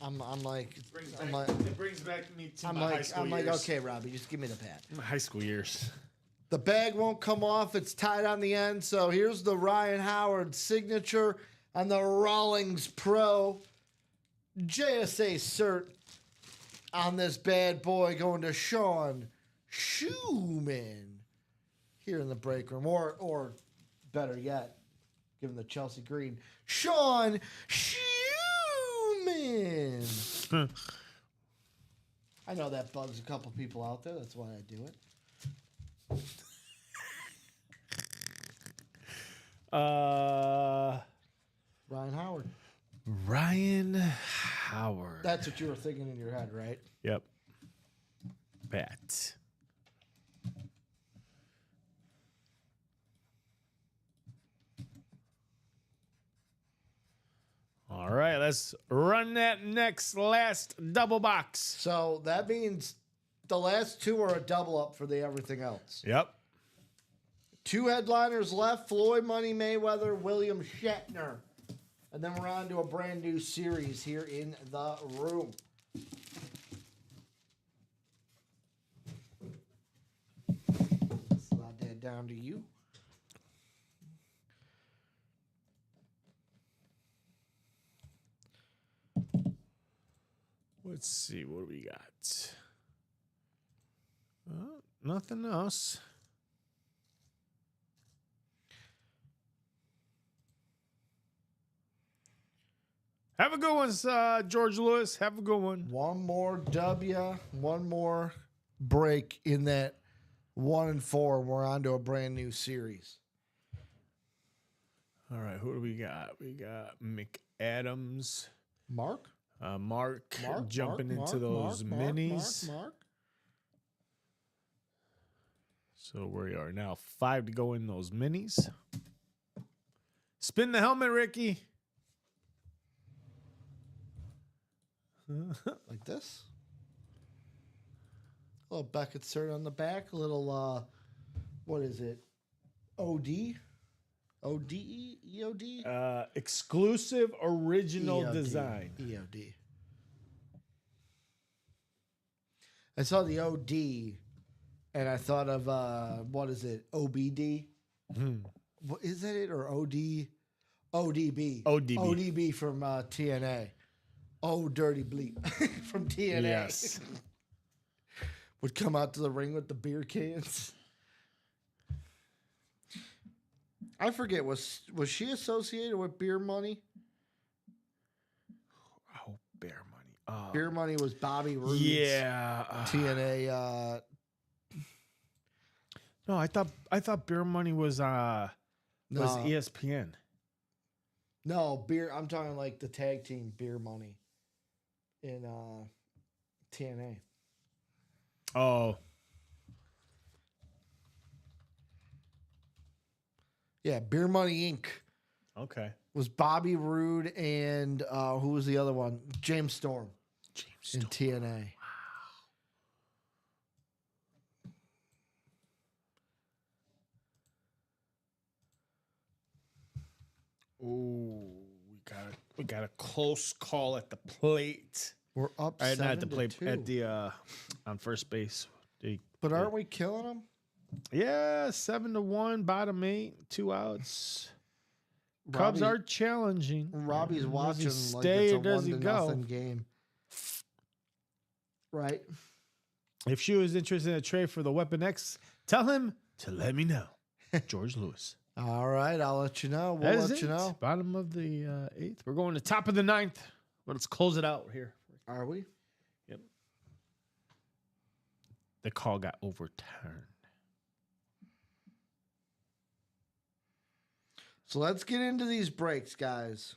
I'm like, It brings back me to my high school years. okay, Robbie, just give me the pat. My high school years. The bag won't come off. It's tied on the end. So here's the Ryan Howard signature on the Rawlings Pro JSA cert on this bad boy, going to Sean Schumann here in the break room. Or better yet, given the Chelsea green, Sean Schumann. I know that bugs a couple people out there. That's why I do it. Ryan Howard. Ryan Howard. That's what you were thinking in your head, right? Yep. Bat. All right, let's run that last double box. So that means the last two are a double up for the everything else. Yep. Two headliners left: Floyd Money Mayweather, William Shatner. And then we're on to a brand new series here in the room. Slide that down to you. Let's see, what do we got? Nothing else. Have a good one, George Lewis. Have a good one. One more W, one more break in that 1 and 4. We're on to a brand new series. All right, who do we got? We got McAdams. Mark Mark jumping into those minis. Mark. So we are now 5 to go in those minis. Spin the helmet, Ricky. Like this. A little Beckett cert on the back. A little, what is it? OD? ODE? EOD? Exclusive original EOD. design. EOD. I saw the OD and I thought of, what is it? OBD? What, is that it? Or OD? ODB. ODB. ODB from TNA. Oh, Dirty Bleep from TNA. Yes. Would come out to the ring with the beer cans. I forget, was she associated with Beer Money? Oh, Bear Money. Beer Money was Bobby Roode's Yeah. TNA. No, I thought Beer Money was No. ESPN. No, beer. I'm talking like the tag team Beer Money in TNA. Oh. Yeah, Beer Money Inc. Okay. was Bobby Roode and who was the other one? James Storm in TNA. Ooh, we got a close call at the plate. We're up Not 7 at the plate, to 2. at the on first base. But aren't we killing them? Yeah, 7-1, bottom 8, 2 outs. Cubs Robbie's- are challenging. Robbie's Does he watching like stay it's a or does he 1-0 go? game. Right? If she was interested in a trade for the Weapon X, tell him to let me know. George Lewis. All right, I'll let you know. That We'll is let you it. know. Bottom of the 8th. We're going to top of the 9th. But let's close it out here. Are we? Yep. The call got overturned. So let's get into these breaks, guys.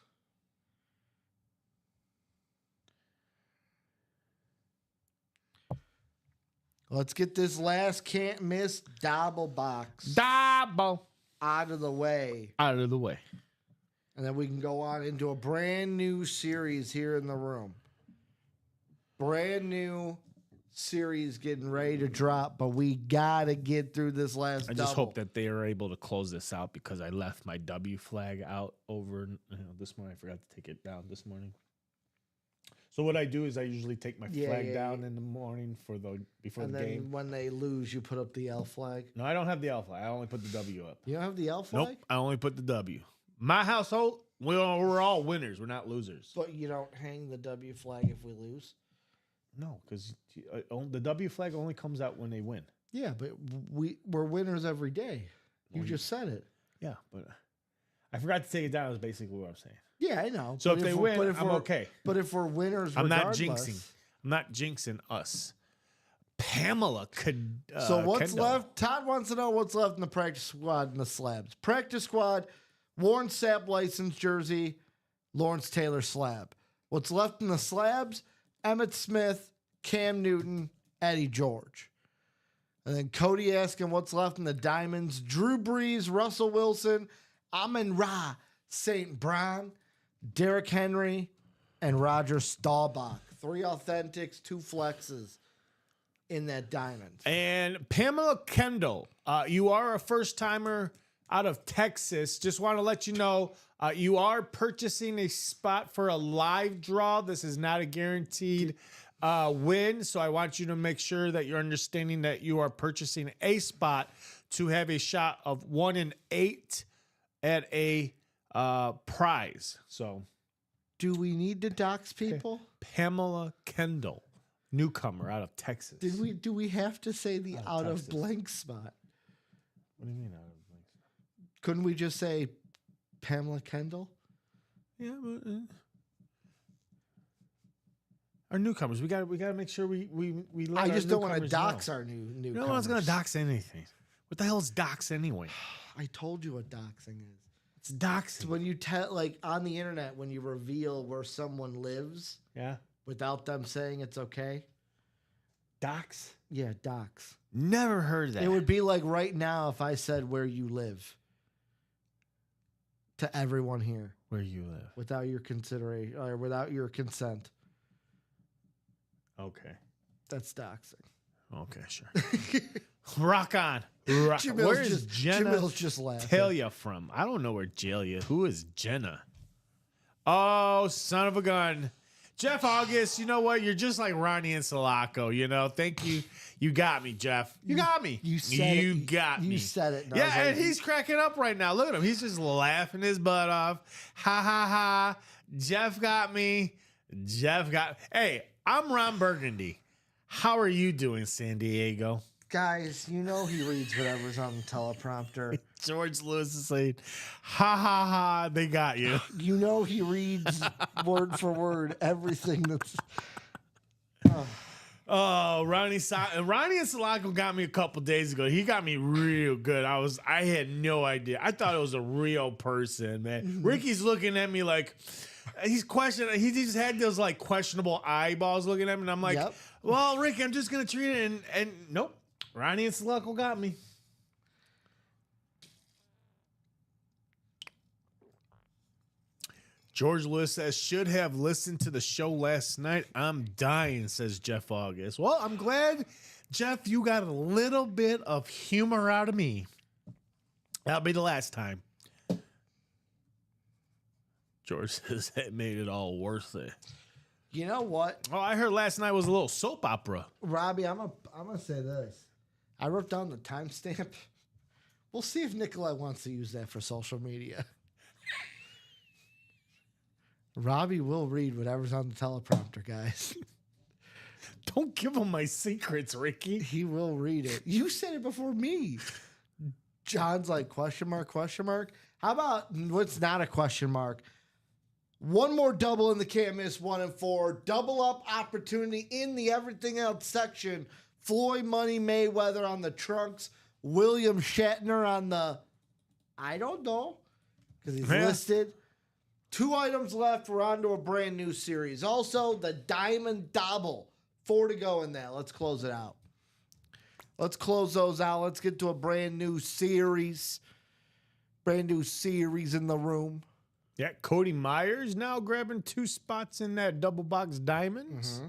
Let's get this last can't miss double box Double out of the way. out of the way. And then we can go on into a brand new series here in the room. Brand new series getting ready to drop, but we got to get through this last I just hope that they are able to close this out because I left my W flag out over this morning. I forgot to take it down this morning. So what I do is I usually take my flag down in the morning before And the then game. when they lose, you put up the L flag. No, I don't have the L flag. I only put the W up. You don't have the L flag? Nope, I only put the W. My household, we're all winners. We're not losers. But you don't hang the W flag if we lose? No, because the W flag only comes out when they win. Yeah, but we're winners every day. You just said it. Yeah, but I forgot to take it down. Is basically what I'm saying. Yeah, I know. So But if they we're- win, but I'm we're- okay. But if we're winners, I'm not regardless- jinxing. I'm not jinxing us. Pamela could. So what's Kendall. left? Todd wants to know what's left in the practice squad and the slabs. Practice squad, Warren Sapp license jersey, Lawrence Taylor slab. What's left in the slabs? Emmett Smith, Cam Newton, Eddie George. And then Cody asking what's left in the diamonds. Drew Brees, Russell Wilson, Amon Ra, St. Brown, Derrick Henry, and Roger Staubach. 3 authentics, 2 flexes in that diamond. And Pamela Kendall, you are a first timer out of Texas. Just want to let you know you are purchasing a spot for a live draw. This is not a guaranteed win. So I want you to make sure that you're understanding that you are purchasing a spot to have a shot of 1 in 8 at a prize. So Do we need to dox people? Pamela Kendall, newcomer out of Texas. Do we have to say the out of Texas. blank spot? What do you mean out of blank? Couldn't we just say Pamela Kendall? Yeah, but our newcomers, we got to make sure we let I our just don't want to newcomers dox know. our new. No one's gonna dox anything. What the hell is dox anyway? I told you what doxing is. It's doxing. It's when you tell, like on the internet, when you reveal where someone lives Yeah, without them saying it's okay. dox. Yeah, dox. Never heard that. It would be like right now if I said where you live to everyone here where you live. without your consideration or without your consent. Okay. That's doxing. Okay, sure. Rock on. Rock. Where is Jenna Jamil's just laughing. Talia from? I don't know where Jalia. Who is Jenna? Oh, son of a gun. Jeff August, you know what? You're just like Ronnie and Sulaco, you know? Thank you. You got me, Jeff. You got me. You said it. You got me. You said it. Yeah, and he's cracking up right now. Look at him. He's just laughing his butt off. Ha, ha, ha. Jeff got me. Hey, I'm Ron Burgundy. How are you doing, San Diego? Guys, you know he reads whatever's on the teleprompter. George Lewis is saying, ha, ha, ha, they got you. You know he reads word for word everything that's... Oh, Ronnie and Sulaco got me a couple days ago. He got me real good. I had no idea. I thought it was a real person, man. Ricky's looking at me like he's questioning. He just had those like questionable eyeballs looking at me, and I'm like, well, Ricky, I'm just gonna treat it. And nope, Ronnie and Sulaco got me. George Lewis says, should have listened to the show last night. I'm dying, says Jeff August. Well, I'm glad, Jeff, you got a little bit of humor out of me. That'll be the last time. George says that made it all worth it. You know what? Oh, I heard last night was a little soap opera. Robbie, I'm gonna say this. I wrote down the timestamp. We'll see if Nikolai wants to use that for social media. Robbie will read whatever's on the teleprompter, guys. Don't give him my secrets, Ricky. He will read it. You said it before me. John's like, question mark, question mark. How about what's not a question mark? One more double in the can't miss 1 and 4. Double up opportunity in the everything else section. Floyd Money Mayweather on the trunks. William Shatner on the, I don't know, because he's listed. 2 items left. We're on to a brand new series. Also, the Diamond Double. 4 to go in that. Let's close it out. Let's close those out. Let's get to a brand new series. Brand new series in the room. Yeah, Cody Myers now grabbing 2 spots in that double box diamonds.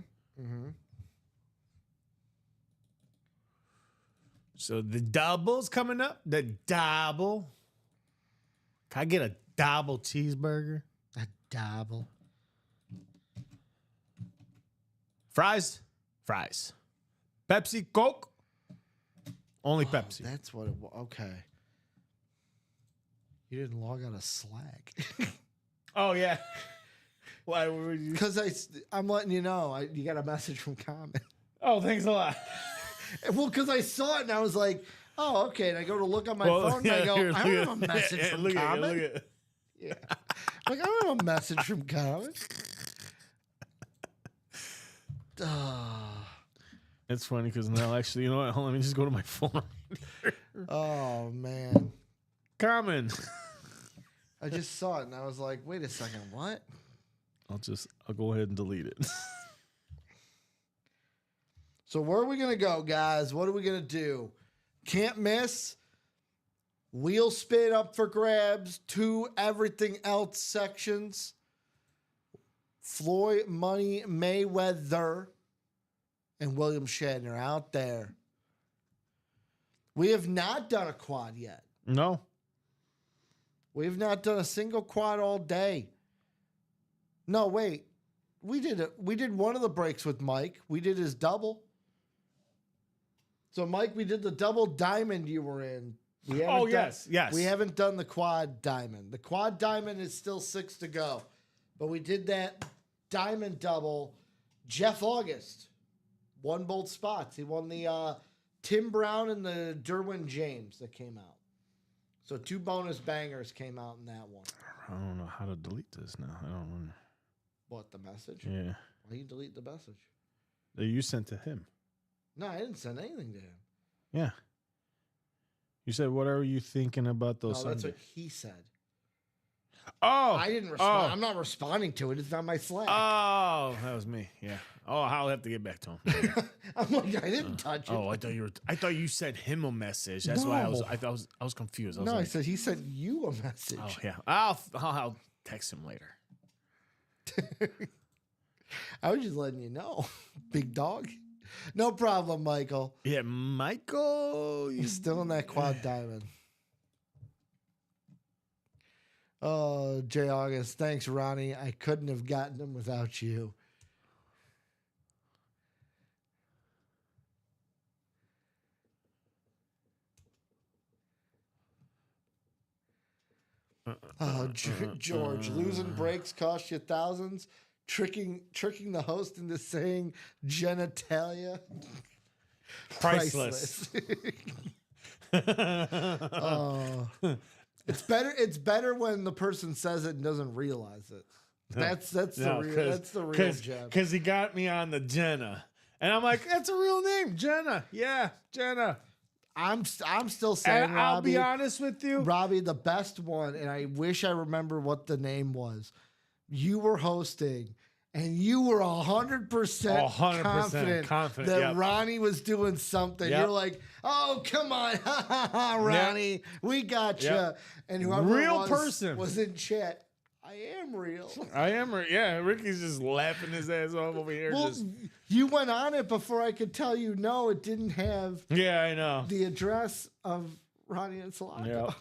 So the double's coming up. The double. Can I get a double cheeseburger? A double. Fries? Fries. Pepsi, Coke? Only Pepsi. That's what it was. Okay. You didn't log out of Slack. Oh, yeah. Why would you? Because I'm letting you know. You got a message from Common. Oh, thanks a lot. Well, because I saw it and I was like, oh, okay. And I go to look on my phone and I go, I don't have a message from Common. Yeah. Like, I don't have a message from Common. It's funny because now, actually, you know what? Hold on, let me just go to my phone. Oh, man. Common. I just saw it and I was like, wait a second, what? I'll go ahead and delete it. So where are we going to go, guys? What are we going to do? Can't miss. Wheel spin up for grabs. 2 everything else sections. Floyd Money Mayweather and William Shatner out there. We have not done a quad yet. No. We've not done a single quad all day. No, wait. We did one of the breaks with Mike. We did his double. So, Mike, we did the double diamond you were in. Yes. We haven't done the quad diamond. The quad diamond is still 6 to go. But we did that diamond double. Jeff August won both spots. He won the Tim Brown and the Derwin James that came out. So 2 bonus bangers came out in that one. I don't know how to delete this now. I don't know. What, the message? Yeah. Why you delete the message? That you sent to him. No, I didn't send anything to him. Yeah. You said, what are you thinking about those No, that's Sundays? what he said. Oh. I didn't respond. I'm not responding to it. It's not my Slack. Oh, that was me. Yeah. Oh, I'll have to get back to him. I'm like, I didn't touch it. Oh, I thought you sent him a message. That's why I was confused. I said he sent you a message. Oh yeah. I'll text him later. I was just letting you know, big dog. No problem, Michael. Yeah, Michael. He's still in that quad diamond. Oh, J. August. Thanks, Ronnie. I couldn't have gotten him without you. Oh, George, losing breaks cost you thousands. Tricking the host into saying genitalia. Priceless. Oh, it's better when the person says it and doesn't realize it. That's the real gem. Because he got me on the Jenna, and I'm like, that's a real name, Jenna. Yeah, Jenna. I'm still saying, And I'll be honest with you, Robbie, the best one, and I wish I remember what the name was. You were hosting, and you were 100% confident that yep. Ronnie was doing something. Yep. You're like, oh, come on, Ronnie, we got you. Yep. And whoever Real was, person. was in chat. I am real. Yeah, Ricky's just laughing his ass off over here. Well, you went on it before I could tell you no, it didn't have Yeah, I know. the address of Ronnie and Salako.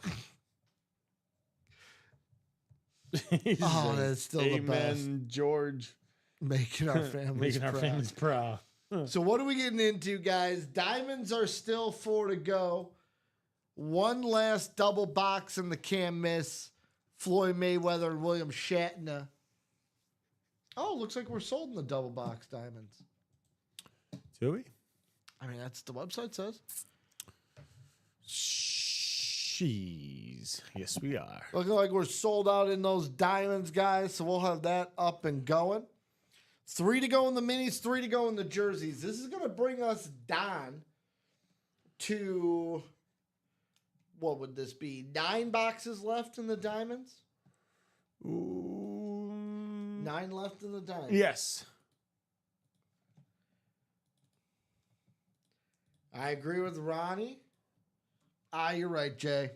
He's Oh, like, that's still the best. Amen, George. Making our families proud. So what are we getting into, guys? Diamonds are still 4 to go. One last double box in the can't miss. Floyd Mayweather and William Shatner. Oh, looks like we're sold in the double box diamonds. Do we? I mean, that's what the website says. Jeez. Yes, we are. Looking like we're sold out in those diamonds, guys. So we'll have that up and going. 3 to go in the minis, 3 to go in the jerseys. This is going to bring us down to, what would this be? 9 boxes left in the diamonds? Ooh. 9 left in the diamonds. Yes. I agree with Ronnie. You're right, Jay.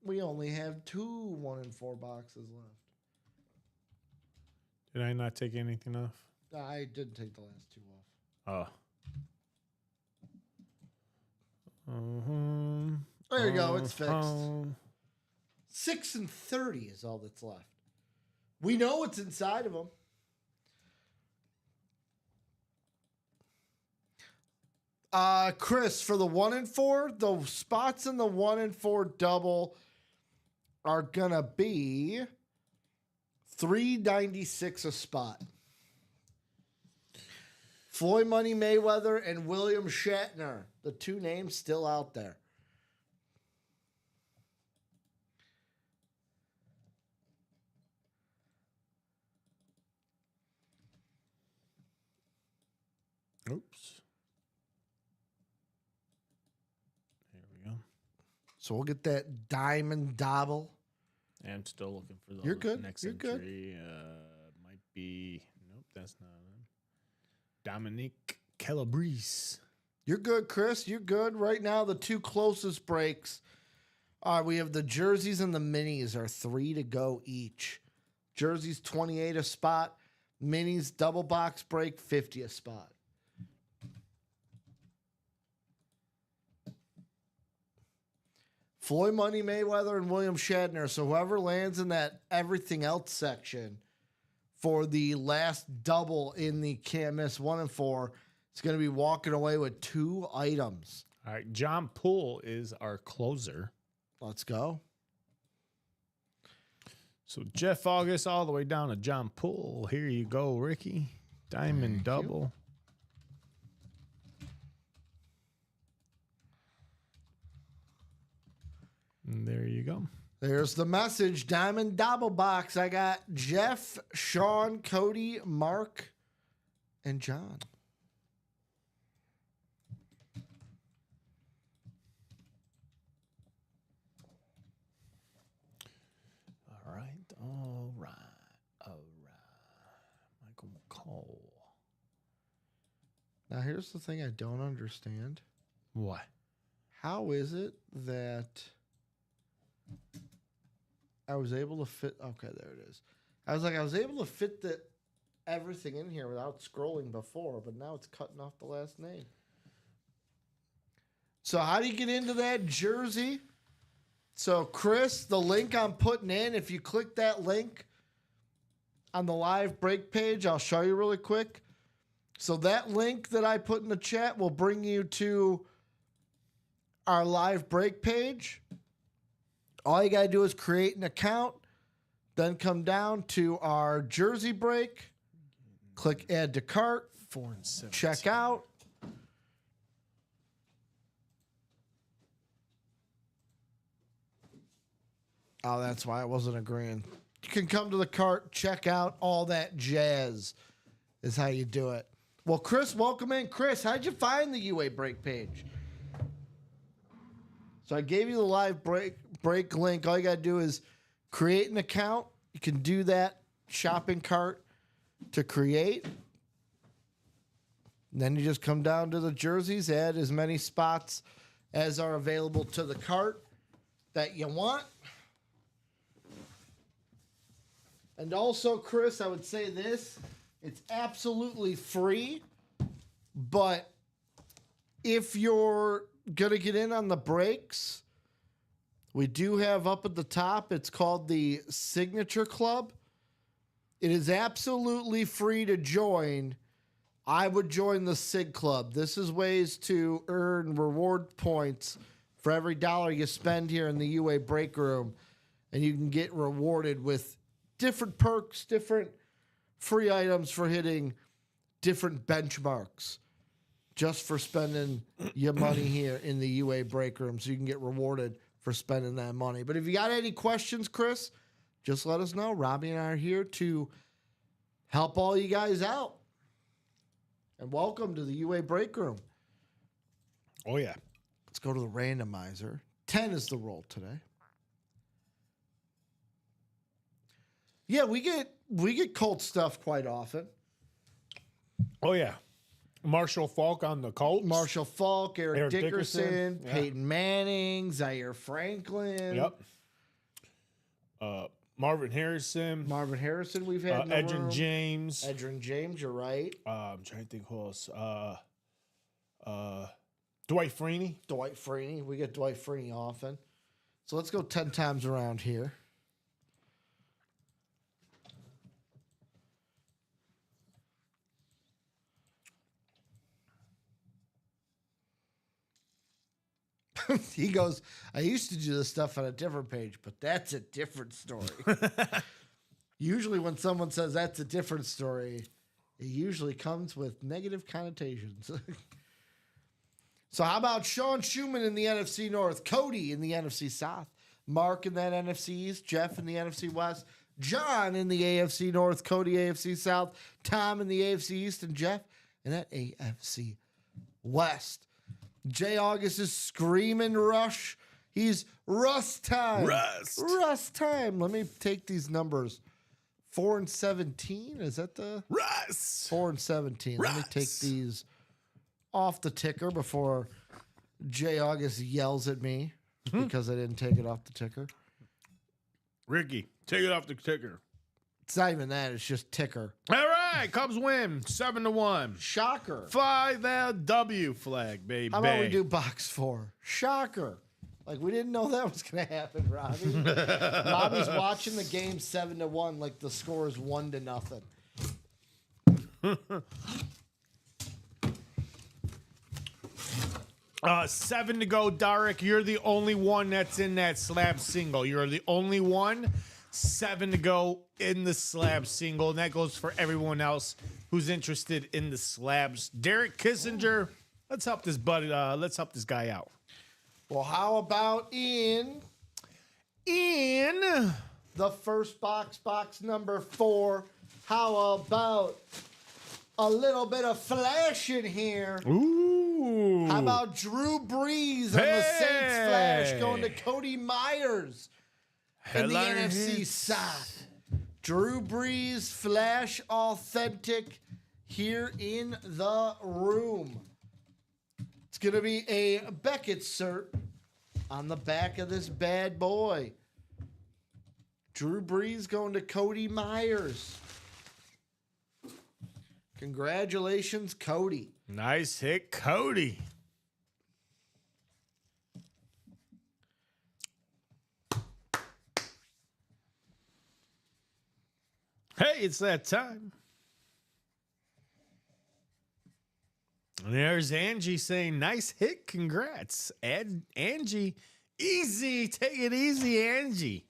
We only have 2 1 and 4 boxes left. Did I not take anything off? I didn't take the last 2 off. Oh. There you go. It's fixed. 6 and 30 is all that's left. We know what's inside of them. Chris, for the 1 and 4, the spots in the 1 and 4 double are gonna be $3.96 a spot. Floyd Money Mayweather and William Shatner, the 2 names still out there. Oops. There we go. So we'll get that diamond double. I'm still looking for the You're good. next You're good. entry. Might be. Nope, that's not him. Dominique Calabrese. You're good, Chris. You're good. Right now, the 2 closest breaks are we have the jerseys and the minis are 3 to go each. Jerseys 28 a spot. Minis double box break 50 a spot. Floyd Money Mayweather and William Shatner. So whoever lands in that everything else section for the last double in the can't miss 1 and 4 is going to be walking away with 2 items. All right, John Poole is our closer. Let's go. So Jeff August all the way down to John Poole. Here you go, Ricky. Diamond double. And there you go. There's the message. Diamond double box. I got Jeff, Sean, Cody, Mark, and John. All right. Michael McCall. Now, here's the thing I don't understand. What? How is it that I was able to fit? Okay, there it is. I was able to fit everything in here without scrolling before, but now it's cutting off the last name. So how do you get into that jersey? So Chris, the link I'm putting in, if you click that link on the live break page, I'll show you really quick. So that link that I put in the chat will bring you to our live break page. All you got to do is create an account, then come down to our jersey break, click add to cart, 4 and 7. check out. Oh, that's why I wasn't agreeing. You can come to the cart, check out, all that jazz is how you do it. Well, Chris, welcome in. Chris, how'd you find the UA break page? So I gave you the live break link. All you got to do is create an account. You can do that shopping cart to create. And then you just come down to the jerseys, add as many spots as are available to the cart that you want. And also, Chris, I would say this. It's absolutely free, but if you're going to get in on the breaks, we do have up at the top, it's called the Signature Club. It is absolutely free to join. I would join the Sig Club. This is ways to earn reward points for every dollar you spend here in the UA break room, and you can get rewarded with different perks, different free items for hitting different benchmarks just for spending your money here in the UA break room, so you can get rewarded for spending that money. But if you got any questions, Chris, just let us know. Robbie and I are here to help all you guys out. And welcome to the UA break room. Oh, yeah. Let's go to the randomizer. 10 is the roll today. Yeah, we get Colt stuff quite often. Oh, yeah. Marshall Falk on the Colts. Marshall Falk, Eric Dickerson, yeah. Peyton Manning, Zaire Franklin. Yep. Marvin Harrison. Marvin Harrison we've had in the Edgerrin room. James. Edgerrin James, you're right. I'm trying to think who else. Dwight Freeney. Dwight Freeney. We get Dwight Freeney often. So let's go 10 times around here. He goes, I used to do this stuff on a different page, but that's a different story. Usually when someone says that's a different story, it usually comes with negative connotations. So how about Sean Schumann in the NFC North, Cody in the NFC South, Mark in that NFC East, Jeff in the NFC West, John in the AFC North, Cody AFC South, Tom in the AFC East, and Jeff in that AFC West. Jay August is screaming rush. He's Rust time. Rust time. Let me take these numbers. 4 and 17. Is that the Russ? 4 and 17? Russ. Let me take these off the ticker before Jay August yells at me because I didn't take it off the ticker. Ricky, take it off the ticker. It's not even that. It's just ticker. All right, Cubs win 7-1. Shocker. 5LW flag, baby. How about we do box 4? Shocker. Like, we didn't know that was going to happen, Robbie. Robbie's watching the game 7-1 like the score is 1-0. 7 to go, Derek. You're the only one that's in that slab single. You're the only one. 7 to go in the slab single, and that goes for everyone else who's interested in the slabs. Derek Kissinger, let's help this buddy. Let's help this guy out. Well, how about in the first box number 4? How about a little bit of flash in here? Ooh. How about Drew Brees on the Saints flash going to Cody Myers in the NFC South? Drew Brees flash authentic here in the room. It's going to be a Beckett cert on the back of this bad boy. Drew Brees going to Cody Myers. Congratulations, Cody. Nice hit, Cody. Hey, it's that time. And there's Angie saying, nice hit, congrats. Angie, easy, take it easy, Angie.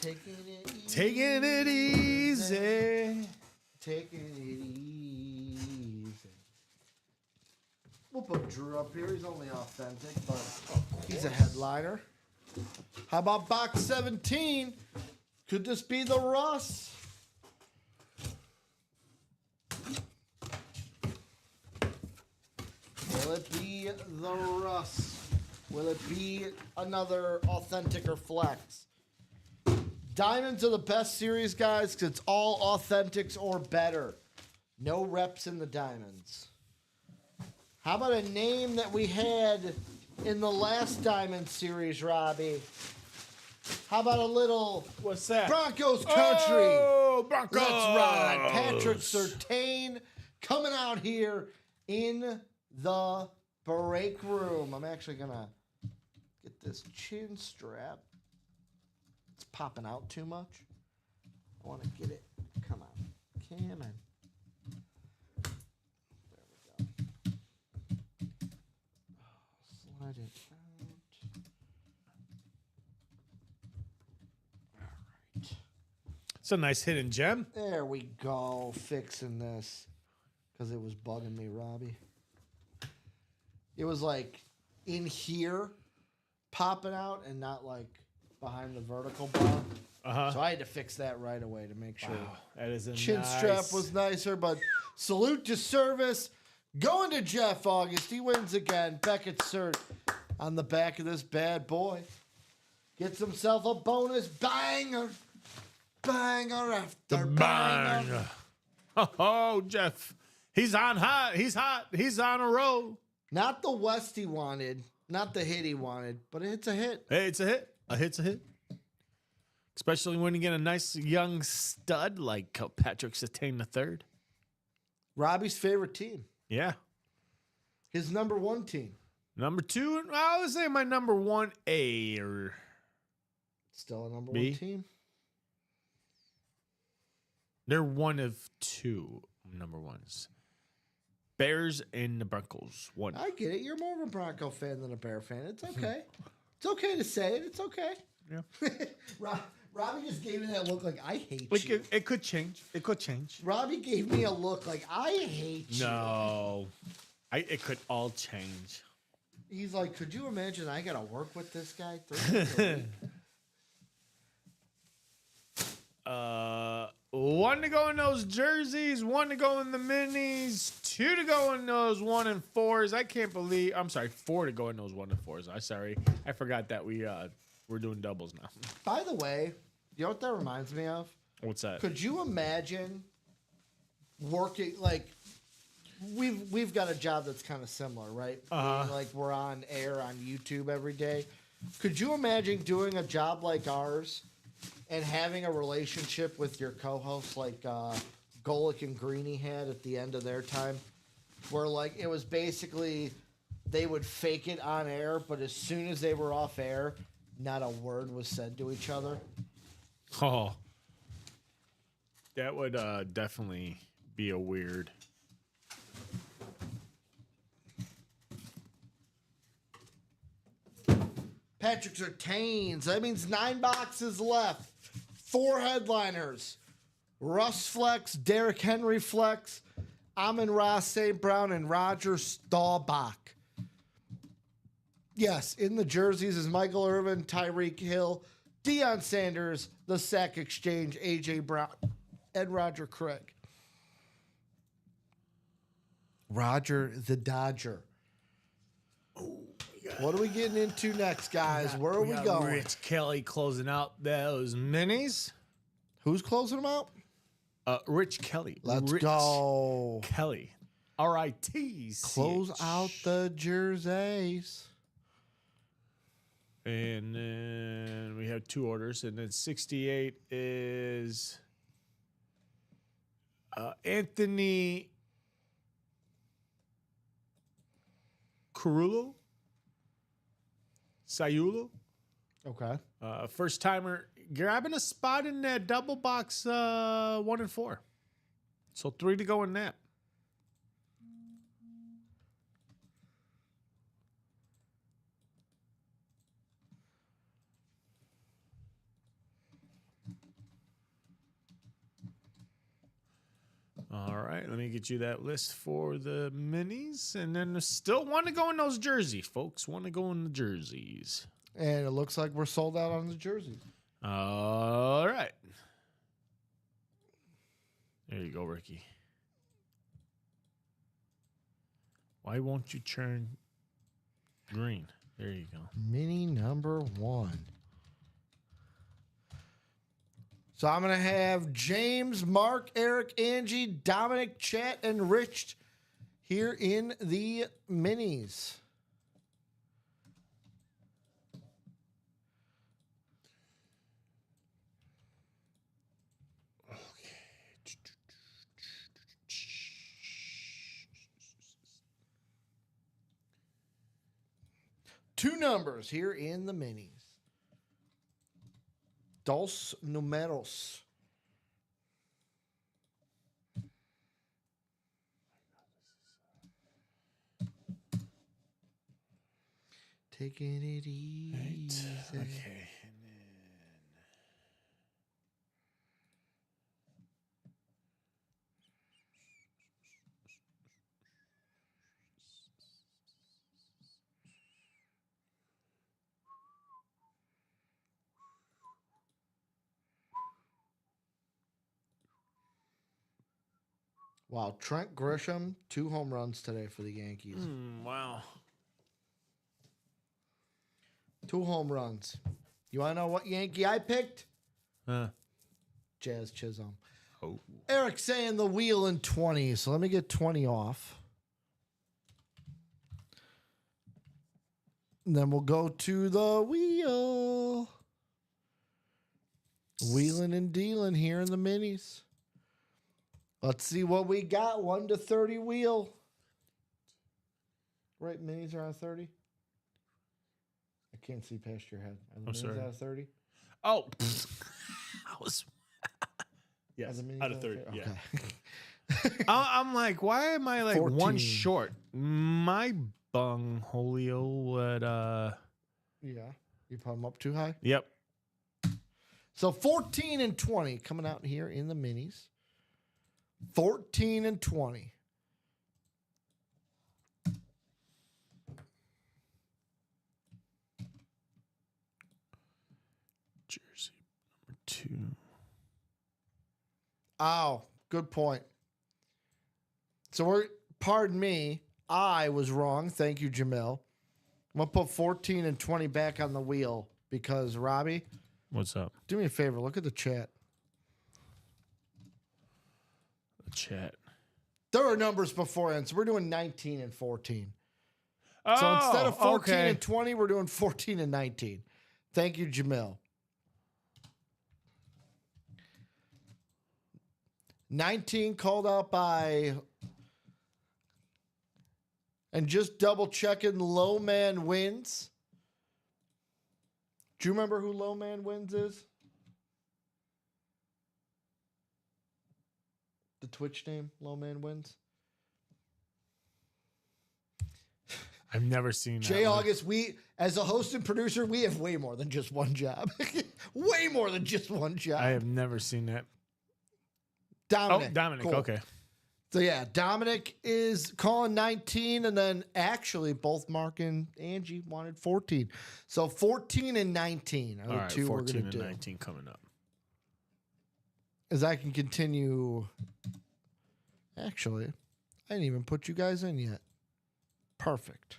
Taking it easy. Taking it easy. Taking it easy. We'll put Drew up here. He's only authentic, but he's a headliner. How about box 17? Could this be the Russ? Will it be the Russ? Will it be another authentic or flex? Diamonds are the best series, guys, because it's all authentics or better. No reps in the diamonds. How about a name that we had in the last diamond series, Robbie? How about a little What's that? Broncos country? Oh, Broncos. Let's ride. Patrick Surtain coming out here in the break room. I'm actually going to get this chin strap. It's popping out too much. I want to get it. Come on. Come on. There we go. Slide it out. All right. It's a nice hidden gem. There we go. Fixing this. Because it was bugging me, Robbie. It was like in here popping out and not like behind the vertical bar. Uh-huh. So I had to fix that right away to make sure. Wow, that is a Chin nice strap was nicer, but salute to service. Going to Jeff August. He wins again. Beckett Cert on the back of this bad boy. Gets himself a bonus banger. Banger after banger. Oh, Jeff. He's on hot. He's hot. He's on a roll. Not the West he wanted. Not the hit he wanted. But it's a hit. Hey, it's a hit. A hit's a hit. Especially when you get a nice young stud like Patrick Surtain III. Robbie's favorite team. Yeah. His number one team. Number two, I would say my number 1A or Still a number B? one team. they're one of two number ones. Bears and the Broncos. One. I get it. You're more of a Bronco fan than a Bear fan. It's okay. It's okay to say it. It's okay. Yeah. Robbie just gave me that look like, I hate you. It could change. It could change. Robbie gave me a look like, I hate you. No. It could all change. He's like, could you imagine I got to work with this guy 3 days a week? One to go in those jerseys, one to go in the minis, two to go in those 1 and 4s. I can't believe. I'm sorry, 4 to go in those 1 and 4s. I'm sorry, I forgot that we're doing doubles now. By the way, you know what that reminds me of? What's that? Could you imagine working like we've got a job that's kind of similar, right? Being like we're on air on YouTube every day. Could you imagine doing a job like ours and having a relationship with your co-hosts like Golick and Greeny had at the end of their time, where like it was basically they would fake it on air, but as soon as they were off air, not a word was said to each other. Oh, that would definitely be a weird. Patrick Surtain. So that means 9 boxes left. 4 headliners. Russ Flex, Derrick Henry Flex, Amon-Ra St. Brown, and Roger Staubach. Yes, in the jerseys is Michael Irvin, Tyreek Hill, Deion Sanders, the Sack Exchange, A.J. Brown, and Roger Craig. Roger the Dodger. What are we getting into next, guys? Where are we going? Rich Kelly closing out those minis. Who's closing them out? Rich Kelly. Let's Rich go. Kelly. R-I-T. Close out the jerseys. And then we have 2 orders. And then 68 is Anthony Carullo. Sayulo. Okay. First timer grabbing a spot in that double box 1 and 4. So 3 to go in that. All right, let me get you that list for the minis. And then there's still want to go in those jerseys, folks. Want to go in the jerseys. And it looks like we're sold out on the jerseys. All right. There you go, Ricky. Why won't you turn green? There you go. Mini number 1. So I'm going to have James, Mark, Eric, Angie, Dominic, Chet, and Rich here in the minis. Two numbers here in the minis. Dos números. Taking it easy. Okay. Wow, Trent Grisham, 2 home runs today for the Yankees. Wow. 2 home runs. You want to know what Yankee I picked? Jazz Chisholm. Oh. Eric saying the wheel in 20, so let me get 20 off. And then we'll go to the wheel. Wheeling and dealing here in the minis. Let's see what we got. 1 to 30 wheel. Right, minis are on 30. I can't see past your head. Are the I'm minis sorry. out of 30? Oh. I was. Yes. Are the minis Out of 30. Yeah. Okay. I'm like, why am I like 1 14. short? My bung Holio at Yeah. You put them up too high? Yep. So 14 and 20 coming out here in the minis. 14 and 20. Jersey number 2. Oh, good point. So pardon me, I was wrong. Thank you, Jamil. I'm going to put 14 and 20 back on the wheel because, Robbie, What's up? do me a favor. Look at the chat. The chat. There are numbers beforehand, so we're doing 19 and 14. Oh, So instead of 14 okay. and 20, we're doing 14 and 19. Thank you, Jamil. 19 called out by, and just double checking, Low Man Wins. Do you remember who Low Man Wins is? The Twitch name, Low Man Wins. I've never seen that. Jay one. August, we, as a host and producer, we have way more than just one job. Way more than just one job. I have never seen that. Dominic. Oh, Dominic. Cool. Okay. So yeah, Dominic is calling 19, and then actually both Mark and Angie wanted 14. So 14 and 19 are the All right. two we're 14 going and to do. 19 coming up. As I can continue. Actually, I didn't even put you guys in yet. Perfect.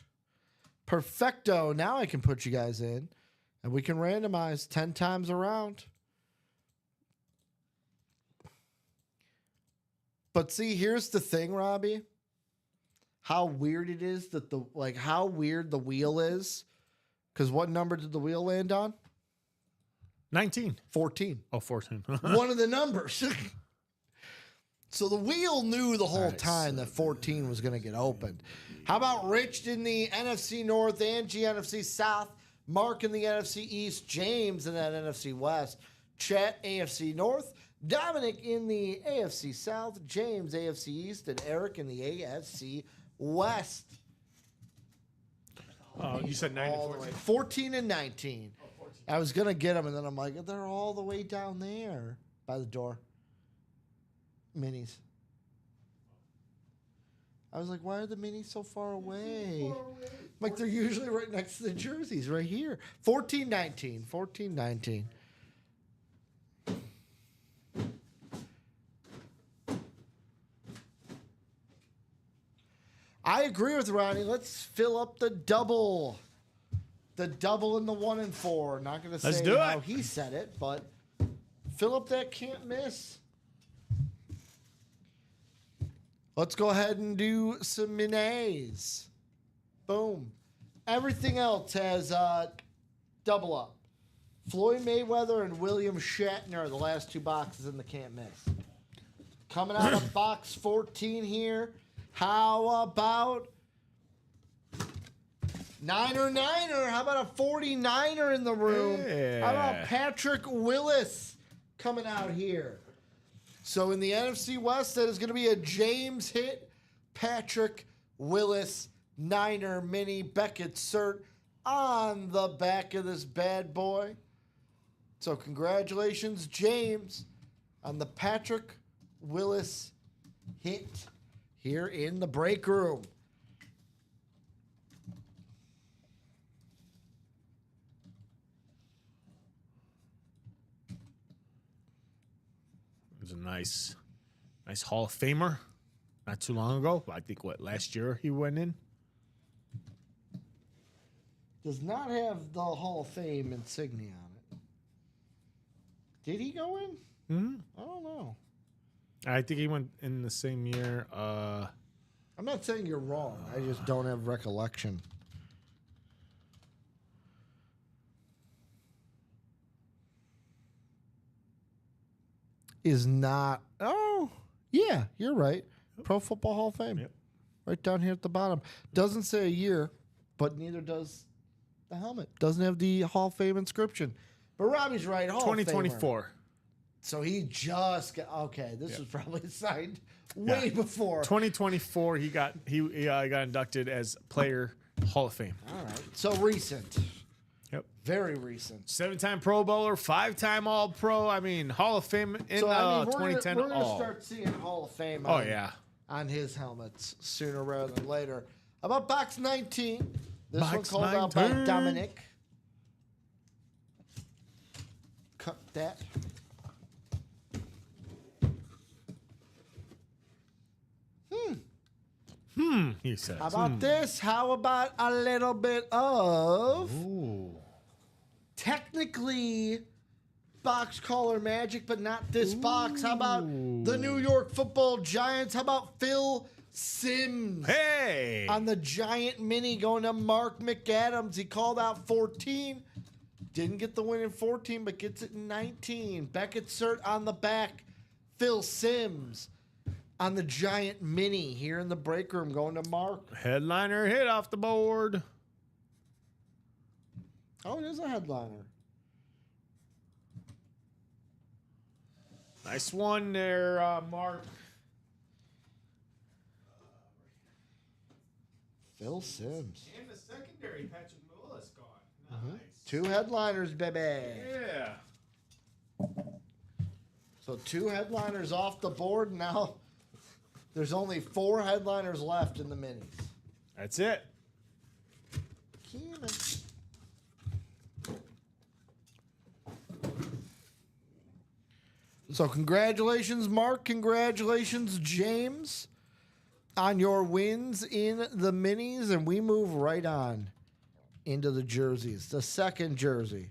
Perfecto. Now I can put you guys in, and we can randomize 10 times around. But see, here's the thing, Robbie. How weird it is that how weird the wheel is. Because what number did the wheel land on? 19. 14. Oh, 14. One of the numbers. So the wheel knew the whole time that 14 was going to get opened. How about Rich in the NFC North, Angie NFC South, Mark in the NFC East, James in that NFC West, Chet AFC North, Dominic in the AFC South, James AFC East, and Eric in the AFC West. You said 9 All to the 14. way. 14 and 19. I was going to get them, and then I'm like, they're all the way down there by the door. Minis. I was like, why are the minis so far away? Like, they're usually right next to the jerseys, right here. 14-19. 14-19. I agree with Ronnie. Let's fill up the double. The double and the 1 and 4. Not going to say do how it. he said it, but fill up that can't miss. Let's go ahead and do some minis. Boom. Everything else has double up. Floyd Mayweather and William Shatner are the last 2 boxes in the can't miss. Coming out of box 14 here. How about Niner? How about a 49er in the room? Yeah. How about Patrick Willis coming out here? So in the NFC West, that is going to be a James hit, Patrick Willis, Niner mini Beckett cert on the back of this bad boy. So congratulations, James, on the Patrick Willis hit here in the break room. It was a nice Hall of Famer. Not too long ago. I think, last year he went in? Does not have the Hall of Fame insignia on it. Did he go in? Mm-hmm. I don't know. I think he went in the same year. I'm not saying you're wrong. I just don't have recollection. Is not. Oh, yeah, you're right. Pro Football Hall of Fame. Yep. Right down here at the bottom. Doesn't say a year, but neither does the helmet. Doesn't have the Hall of Fame inscription. But Robbie's right. Hall of Famer. 2024. So he just got. Okay, this was probably signed way before. 2024, he got inducted as Player Hall of Fame. All right. So recent. Yep. Very recent. 7-time Pro Bowler, 5-time All Pro. I mean, Hall of Fame in we're 2010 We're going to All. start seeing Hall of Fame Oh, yeah. on his helmets sooner rather than later. How about box 19? This one Box called out by 19. Dominic. Cut that. He says. How about this? How about a little bit of Ooh. technically box color magic, but not this box? How about the New York Football Giants? How about Phil Simms? Hey! On the Giant Mini going to Mark McAdams. He called out 14. Didn't get the win in 14, but gets it in 19. Beckett cert on the back. Phil Simms on the Giant Mini here in the break room going to Mark. Headliner hit off the board. Oh, it is a headliner. Nice one there, Mark. Phil Simms. And the secondary, Patrick Willis gone. Nice. 2 headliners, baby. Yeah. So 2 headliners off the board. Now there's only 4 headliners left in the minis. That's it. So congratulations, Mark. Congratulations, James, on your wins in the minis. And we move right on into the jerseys. The second jersey.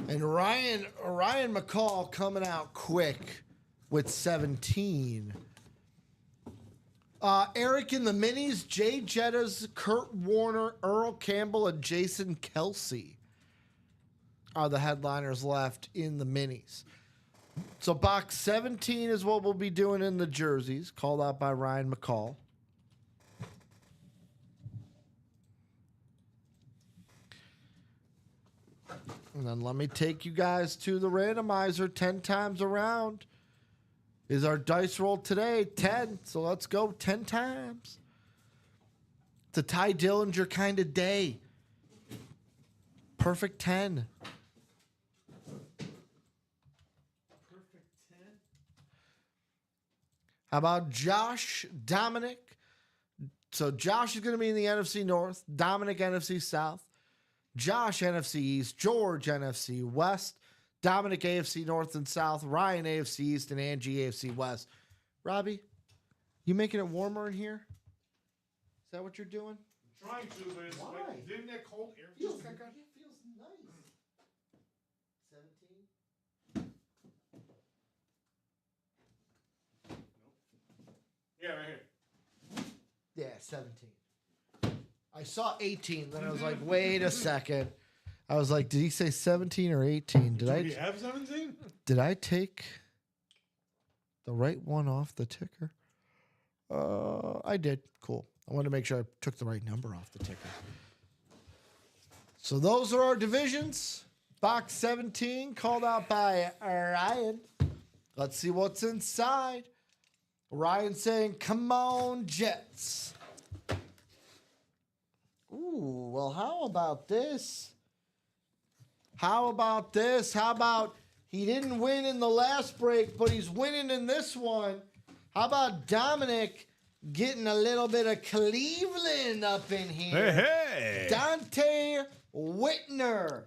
And Ryan McCall coming out quick with 17. Eric in the minis, Jay Jettas, Kurt Warner, Earl Campbell, and Jason Kelsey are the headliners left in the minis. So box 17 is what we'll be doing in the jerseys, called out by Ryan McCall. And then let me take you guys to the randomizer 10 times around. Is our dice roll today 10? So let's go 10 times. It's a Ty Dillinger kind of day. Perfect 10. How about Josh Dominic? So Josh is going to be in the NFC North, Dominic NFC South, Josh NFC East, George NFC West, Dominic AFC North and South, Ryan AFC East, and Angie AFC West. Robbie, you making it warmer in here? Is that what you're doing? I'm trying to, but it's like, didn't that cold air Feels, just it got feels nice. 17? Yeah, right here. Yeah, 17. I saw 18, then I was like, wait a second. I was like, did he say 17 or 18? Do we have 17? Did I take the right one off the ticker? I did. Cool. I wanted to make sure I took the right number off the ticker. So those are our divisions. Box 17 called out by Ryan. Let's see what's inside. Ryan saying, come on, Jets. Ooh, well, how about this? How about this? How about he didn't win in the last break, but he's winning in this one? How about Dominic getting a little bit of Cleveland up in here? Hey. Dante Whitner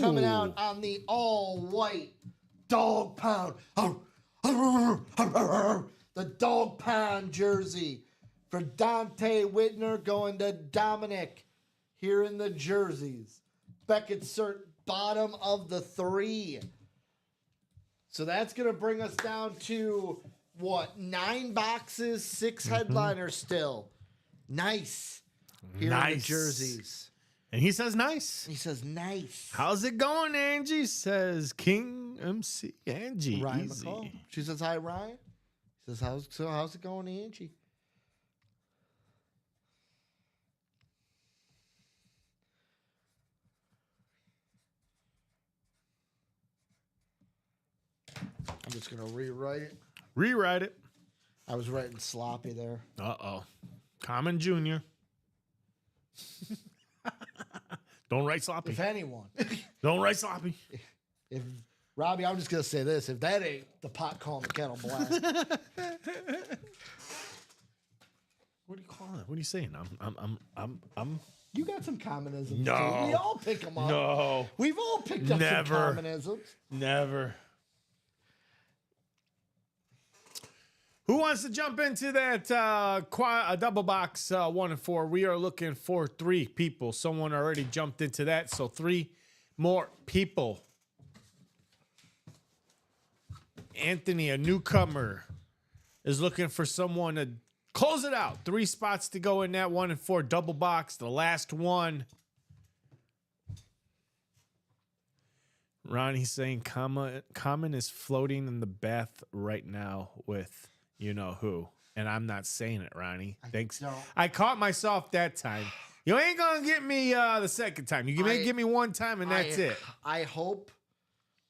coming out on the all-white dog pound. The dog pound jersey for Dante Whitner going to Dominic here in the jerseys. Beckett Cert, bottom of the 3. So that's going to bring us down to, what, 9 boxes, 6 headliners still. Nice. Here in the jerseys. And he says nice. He says nice. How's it going, Angie? Says King MC Angie. Ryan Easy. McCall. She says, hi, Ryan. He says, how's it going, Angie? I'm just going to rewrite it. Rewrite it. I was writing sloppy there. Uh-oh. Common Jr. Don't write sloppy. If anyone. Don't write sloppy. If Robbie, I'm just going to say this. If that ain't the pot calling the kettle black. What do you call it? What are you saying? I'm You got some commonisms. No. Too. We all pick them up. No. We've all picked up Never. some commonisms. Never. Who wants to jump into that double box 1 and 4? We are looking for 3 people. Someone already jumped into that, so 3 more people. Anthony, a newcomer, is looking for someone to close it out. 3 spots to go in that 1 and 4 double box. The last one. Ronnie's saying Common is floating in the bath right now with you know who. And I'm not saying it, Ronnie. Thanks. I caught myself that time. You ain't going to get me the second time. You may give me one time and that's it. I hope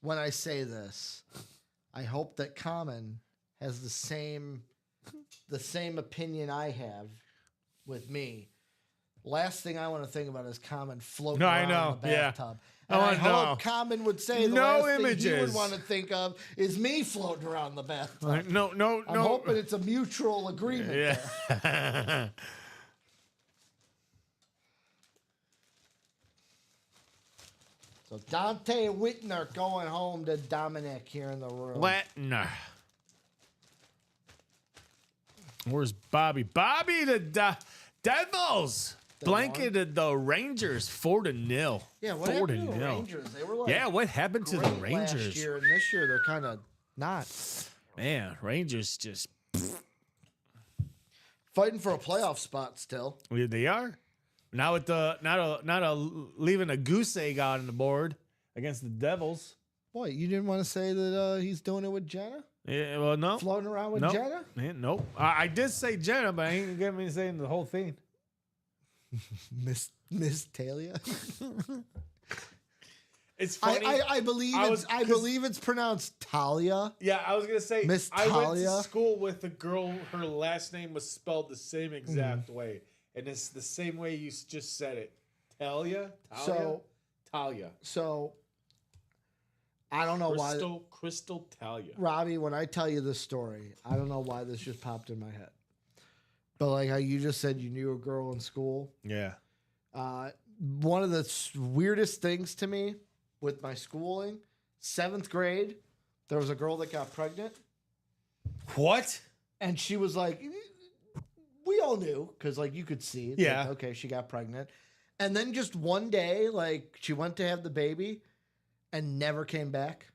when I say this, I hope that Common has the same opinion I have with me. Last thing I want to think about is Common floating around in the bathtub. And I hope Common would say the last thing he would want to think of is me floating around the bathtub. No. I'm hoping it's a mutual agreement there. So Dante Whitner going home to Dominic here in the room. Whitner. Where's Bobby? Bobby, the Devils blanketed the Rangers 4-0. Yeah, what happened to the Rangers? They were like, what happened to the Rangers? Last year and this year they're kind of not. Man, Rangers just. fighting for a playoff spot still. Yeah, they are. Now with the not a leaving a goose egg out on the board against the Devils. Boy, you didn't want to say that he's doing it with Jenna? Yeah, well, no. Floating around with Nope. Jenna? Man, nope. I did say Jenna, but I ain't getting me saying the whole thing. Miss Talia? It's funny. I believe it's pronounced Talia. Yeah, I was gonna say Miss I went Talia? to school with a girl. Her last name was spelled the same exact way, and it's the same way you just said it. Talia. Talia. So I don't know why. Crystal Talia. Robbie, when I tell you this story, I don't know why this just popped in my head. But like how you just said you knew a girl in school. Yeah. One of the weirdest things to me with my schooling, 7th grade, there was a girl that got pregnant. What? And she was like, we all knew because like you could see. It's Yeah. like, okay, she got pregnant. And then just one day, like she went to have the baby and never came back.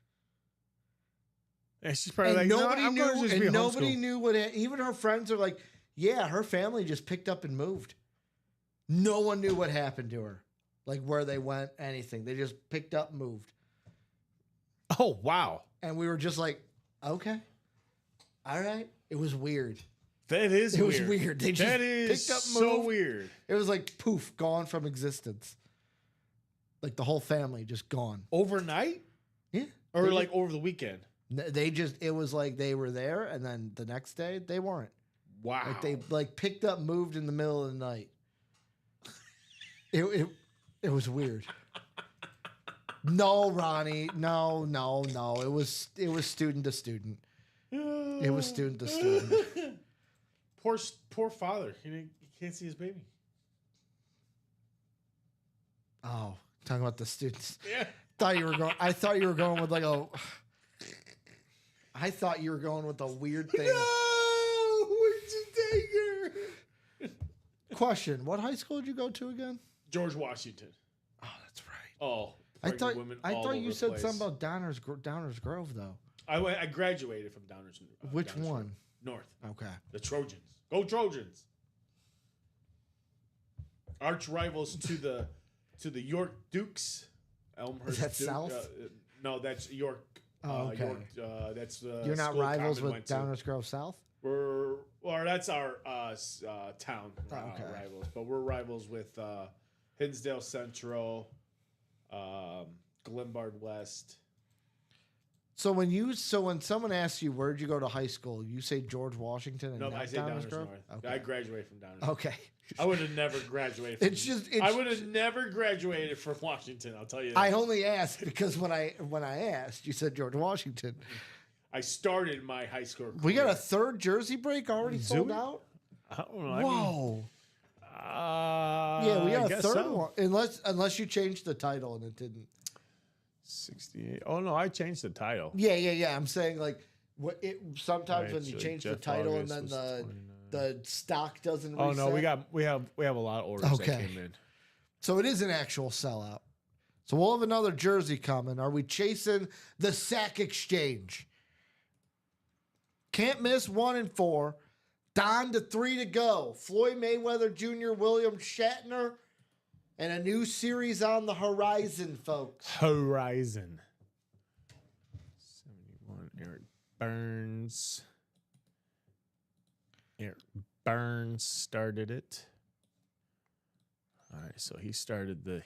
And she's probably And like, nobody no, I'm gonna knew. just be And nobody homeschooled. knew what. Even her friends are like, yeah, her family just picked up and moved. No one knew what happened to her, like where they went, anything. They just picked up, and moved, Oh wow, and we were just like, okay, all right. It was weird. that is It weird. was weird. They just that is picked up, so moved. weird. It was like poof, gone from existence. Like the whole family just gone. Overnight Yeah. or They like over the weekend. They just, it was like they were there, and then the next day they weren't. Wow. Like they like picked up, moved in the middle of the night. It was weird. No, Ronnie, no. It was student to student. It was student to student. Poor father. He can't see his baby. Oh, talking about the students. Yeah. I thought you were going with like a. I thought you were going with a weird thing. No, where'd you take her? Question: what high school did you go to again? George Washington. Oh, that's right. Oh, I pregnant thought women I all thought over you the said place. something about Downers Grove though. I graduated from Downers. Which Downers one? Grove. North. Okay. The Trojans. Go Trojans. Arch rivals to the York Dukes. Elmhurst. Is that Duke, South? No, that's York. Oh, okay. York, that's You're not school rivals Common with went to. Downers Grove South? That's our town okay. rivals, but we're rivals with Hinsdale Central, Glenbard West. So when someone asks you where'd you go to high school, you say George Washington and No, not I say Downers North. Okay. I graduated from Downers. Okay. I would have never graduated. From, I would have never graduated from Washington. I'll tell you that. I only asked because when I asked, you said George Washington. I started my high school career. We got a third jersey break already sold we? out. I don't know. Whoa. Yeah, We got a guess third so. one. Unless you changed the title and it didn't. 68. Oh no, I changed the title. Yeah. I'm saying like sometimes Right, when you so change the Jeff title August and then was the stock doesn't Oh reset. no, we have a lot of orders that Okay. came in. So it is an actual sellout. So we'll have another jersey coming. Are we chasing the sack exchange? Can't miss 1 and 4. Down to 3 to go. Floyd Mayweather Jr., William Shatner, and a new series on the horizon, folks. Horizon. 71. Eric Burns. Eric Burns started it. All right, so he started the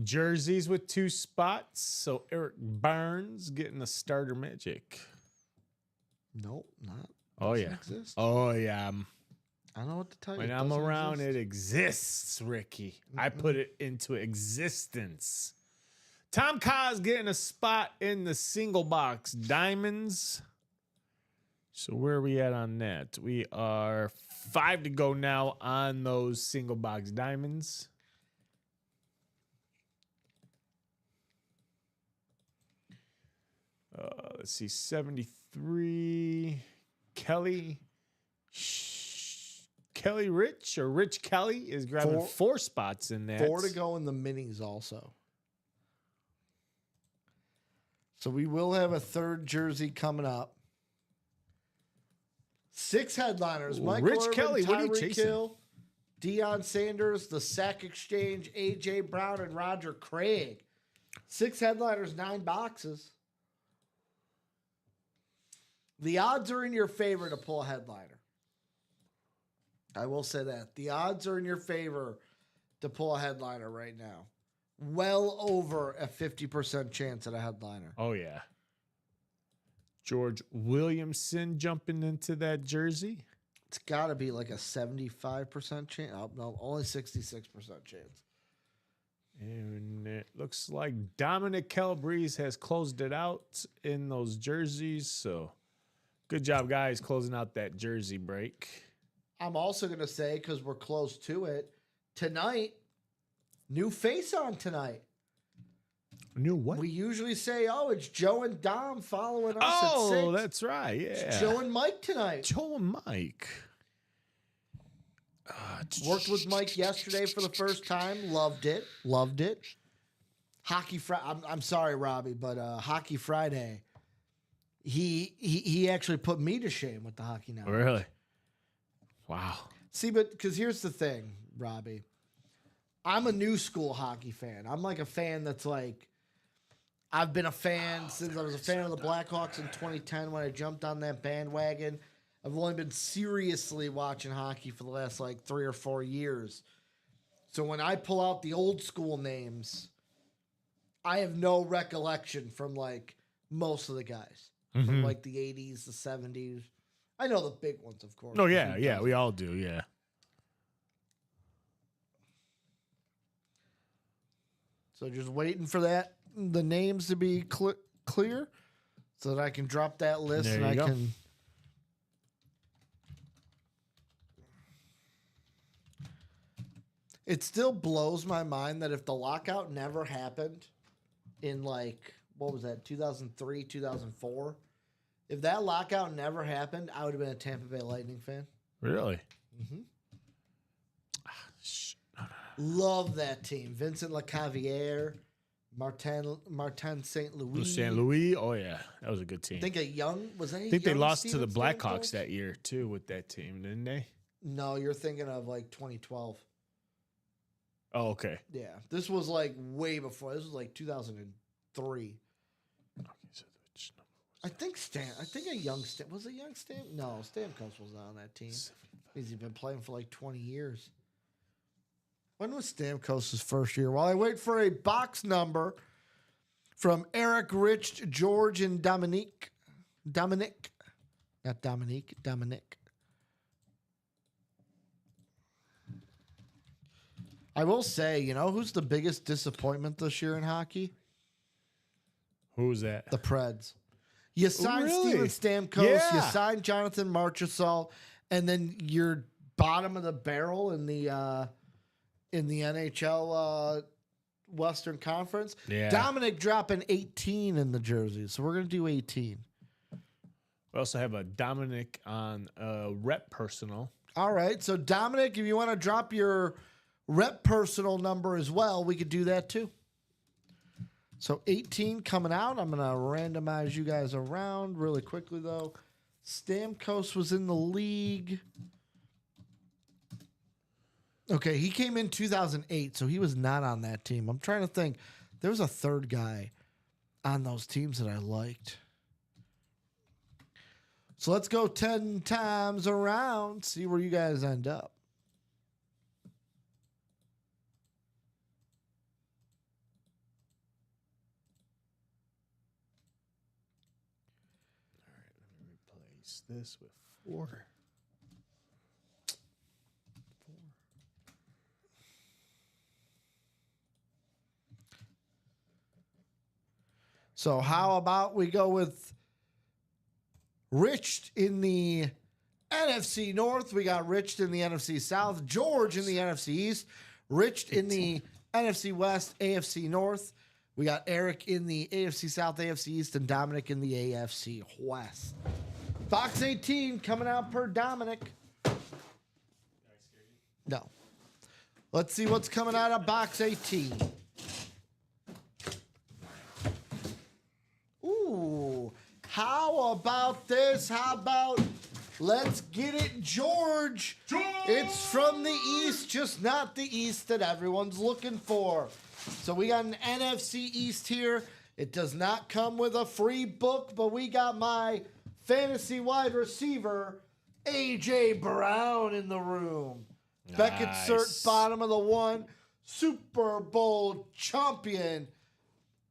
jerseys with 2 spots. So Eric Burns getting the starter magic. Nope, not. Oh yeah. Exist. Oh yeah. I don't know what to tell you. When It I'm doesn't around, exist. it exists, Ricky. I put it into existence. Tom Kaz getting a spot in the single box diamonds. So where are we at on that? We are 5 to go now on those single box diamonds. Let's see, 73. Kelly Rich or Rich Kelly is grabbing 4 spots in that. 4 to go in the minis also. So we will have a third jersey coming up. 6 headliners. Michael Rich Irvin, Kelly, what are you Tyreek chasing? Hill, Deion Sanders, the Sack Exchange, A.J. Brown, and Roger Craig. 6 headliners, 9 boxes. The odds are in your favor to pull a headliner. I will say that. The odds are in your favor to pull a headliner right now. Well over a 50% chance at a headliner. Oh, yeah. George Williamson jumping into that jersey. It's got to be like a 75% chance. Oh, no, only 66% chance. And it looks like Dominic Calabrese has closed it out in those jerseys. So good job, guys, closing out that jersey break. I'm also going to say, because we're close to it, tonight, new face on tonight. New what? We usually say, oh, it's Joe and Dom following us Oh, at 6. that's right. Yeah. It's Joe and Mike tonight. Joe and Mike. Worked with Mike yesterday for the first time. Loved it. Loved it. Hockey Friday. I'm sorry, Robbie, but Hockey Friday, he actually put me to shame with the Hockey Now. Really? Wow. See, but because here's the thing, Robbie. I'm a new school hockey fan. I'm like a fan that's like, I've been a fan since I was a fan of the Blackhawks in 2010 when I jumped on that bandwagon. I've only been seriously watching hockey for the last like 3 or 4 years. So when I pull out the old school names, I have no recollection from like most of the guys from like the 80s, the 70s. I know the big ones, of course. Oh, yeah. Yeah. We all do. Yeah. So just waiting for the names to be clear so that I can drop that list There and you I go. can. It still blows my mind that if the lockout never happened in like, what was that, 2003, 2004? If that lockout never happened, I would have been a Tampa Bay Lightning fan. Really? Love that team. Vincent Lecavier, Martin St. Louis. St. Louis. Oh, yeah. That was a good team. I think I think they lost to the Blackhawks that year, too, with that team, didn't they? No, you're thinking of like 2012. Oh, okay. Yeah, this was like way before. This was like 2003. Okay, so which I think a young Stam. Was it young Stam? No, Stamkos was not on that team. He's been playing for like 20 years. When was Stamkos' first year? While I wait for a box number from Eric, Rich, George, and Dominique. Dominic. Not Dominique. Dominic. I will say, you know who's the biggest disappointment this year in hockey? Who's that? The Preds. You signed really? Steven Stamkos, Yeah. you signed Jonathan Marchessault, and then you're bottom of the barrel in the NHL Western Conference. Yeah. Dominic dropping 18 in the jersey, so we're gonna do 18. We also have a Dominic on rep personal. All right, so Dominic, if you want to drop your rep personal number as well, we could do that too. So 18 coming out. I'm going to randomize you guys around really quickly, though. Stamkos was in the league. Okay, he came in 2008, so he was not on that team. I'm trying to think. There was a third guy on those teams that I liked. So let's go 10 times around, see where you guys end up. Replace this with 4. So how about we go with Rich in the NFC North? We got Rich in the NFC South, George in the NFC East, Rich in the NFC West, AFC North. We got Eric in the AFC South, AFC East, and Dominic in the AFC West. Box 18 coming out per Dominic. No. Let's see what's coming out of box 18. Ooh. How about this? How about Let's get it, George. It's from the East, just not the East that everyone's looking for. So we got an NFC East here. It does not come with a free book, but we got my fantasy wide receiver, A.J. Brown, in the room. Nice. Beckett Cert, bottom of the one, Super Bowl champion.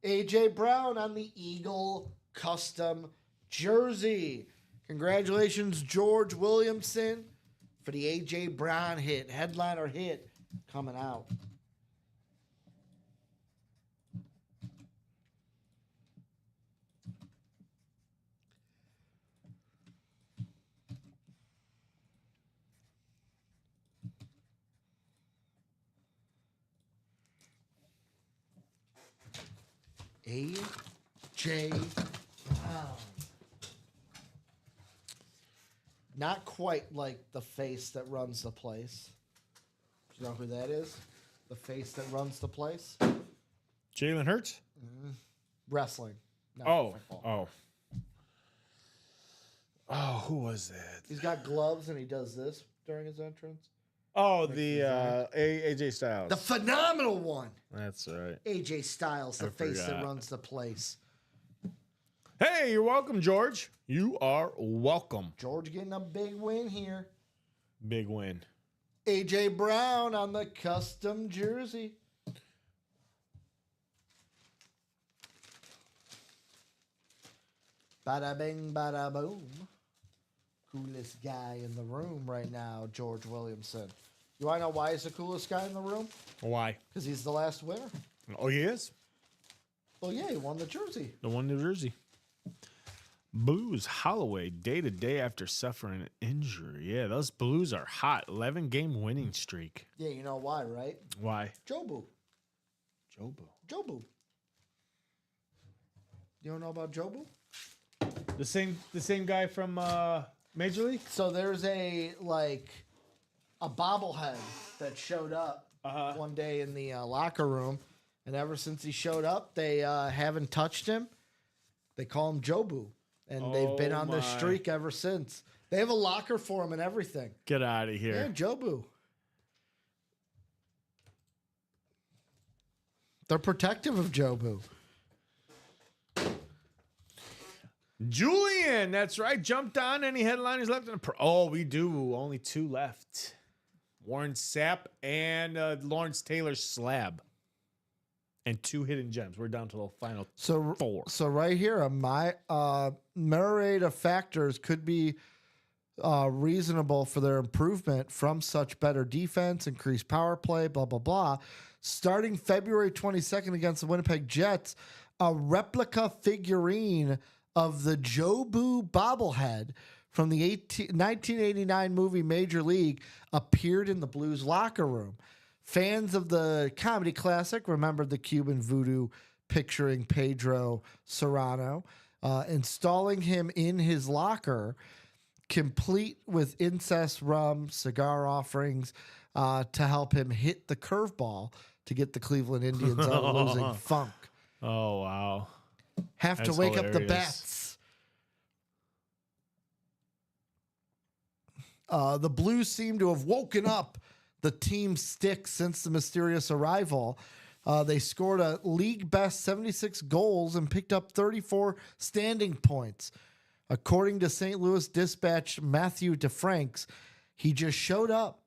A.J. Brown on the Eagle custom jersey. Congratulations, George Williamson, for the A.J. Brown hit, headliner hit, coming out. A.J. Brown. Not quite like the face that runs the place. Do you know who that is? The face that runs the place? Jalen Hurts? Wrestling. not Oh. football. Oh, who was that? He's got gloves and he does this during his entrance. Oh, the AJ Styles. The phenomenal one. That's right. AJ Styles, the I face that forgot. runs the place. Hey, you're welcome, George. You are welcome. George getting a big win here. Big win. AJ Brown on the custom jersey. Bada bing, bada boom. Coolest guy in the room right now, George Williamson. You want to know why he's the coolest guy in the room? Why? Because he's the last winner. Oh, he is? Well, yeah, he won the jersey. The one in New Jersey. Blues Holloway, day to day after suffering an injury. Yeah, those Blues are hot. 11-game winning streak. Yeah, you know why, right? Why? Jobu. Jobo. Jobu. You don't know about Jobu? The same guy from Major League? So there's a bobblehead that showed up one day in the locker room, and ever since he showed up, they haven't touched him. They call him Jobu, and they've been on this my. streak ever since. They have a locker for him and everything. Get out of Yeah, here. Jobu. They're protective of Jobu. Julian, that's right. Jumped on. Any headliners left in the Oh, we do. Only 2 left. Warren Sapp and Lawrence Taylor Slab. And 2 hidden gems. We're down to the final 4. So right here, my myriad of factors could be reasonable for their improvement from such better defense, increased power play, blah, blah, blah. Starting February 22nd against the Winnipeg Jets, a replica figurine of the Jobu bobblehead from the 1989 movie Major League appeared in the Blues locker room. Fans of the comedy classic remembered the Cuban voodoo picturing Pedro Serrano, installing him in his locker, complete with incest rum, cigar offerings to help him hit the curveball to get the Cleveland Indians out of losing funk. Oh, wow. Have to That's wake up the hilarious. bats. The Blues seem to have woken up the team's stick since the mysterious arrival. They scored a league best 76 goals and picked up 34 standing points. According to St. Louis Dispatch Matthew DeFranks, he just showed up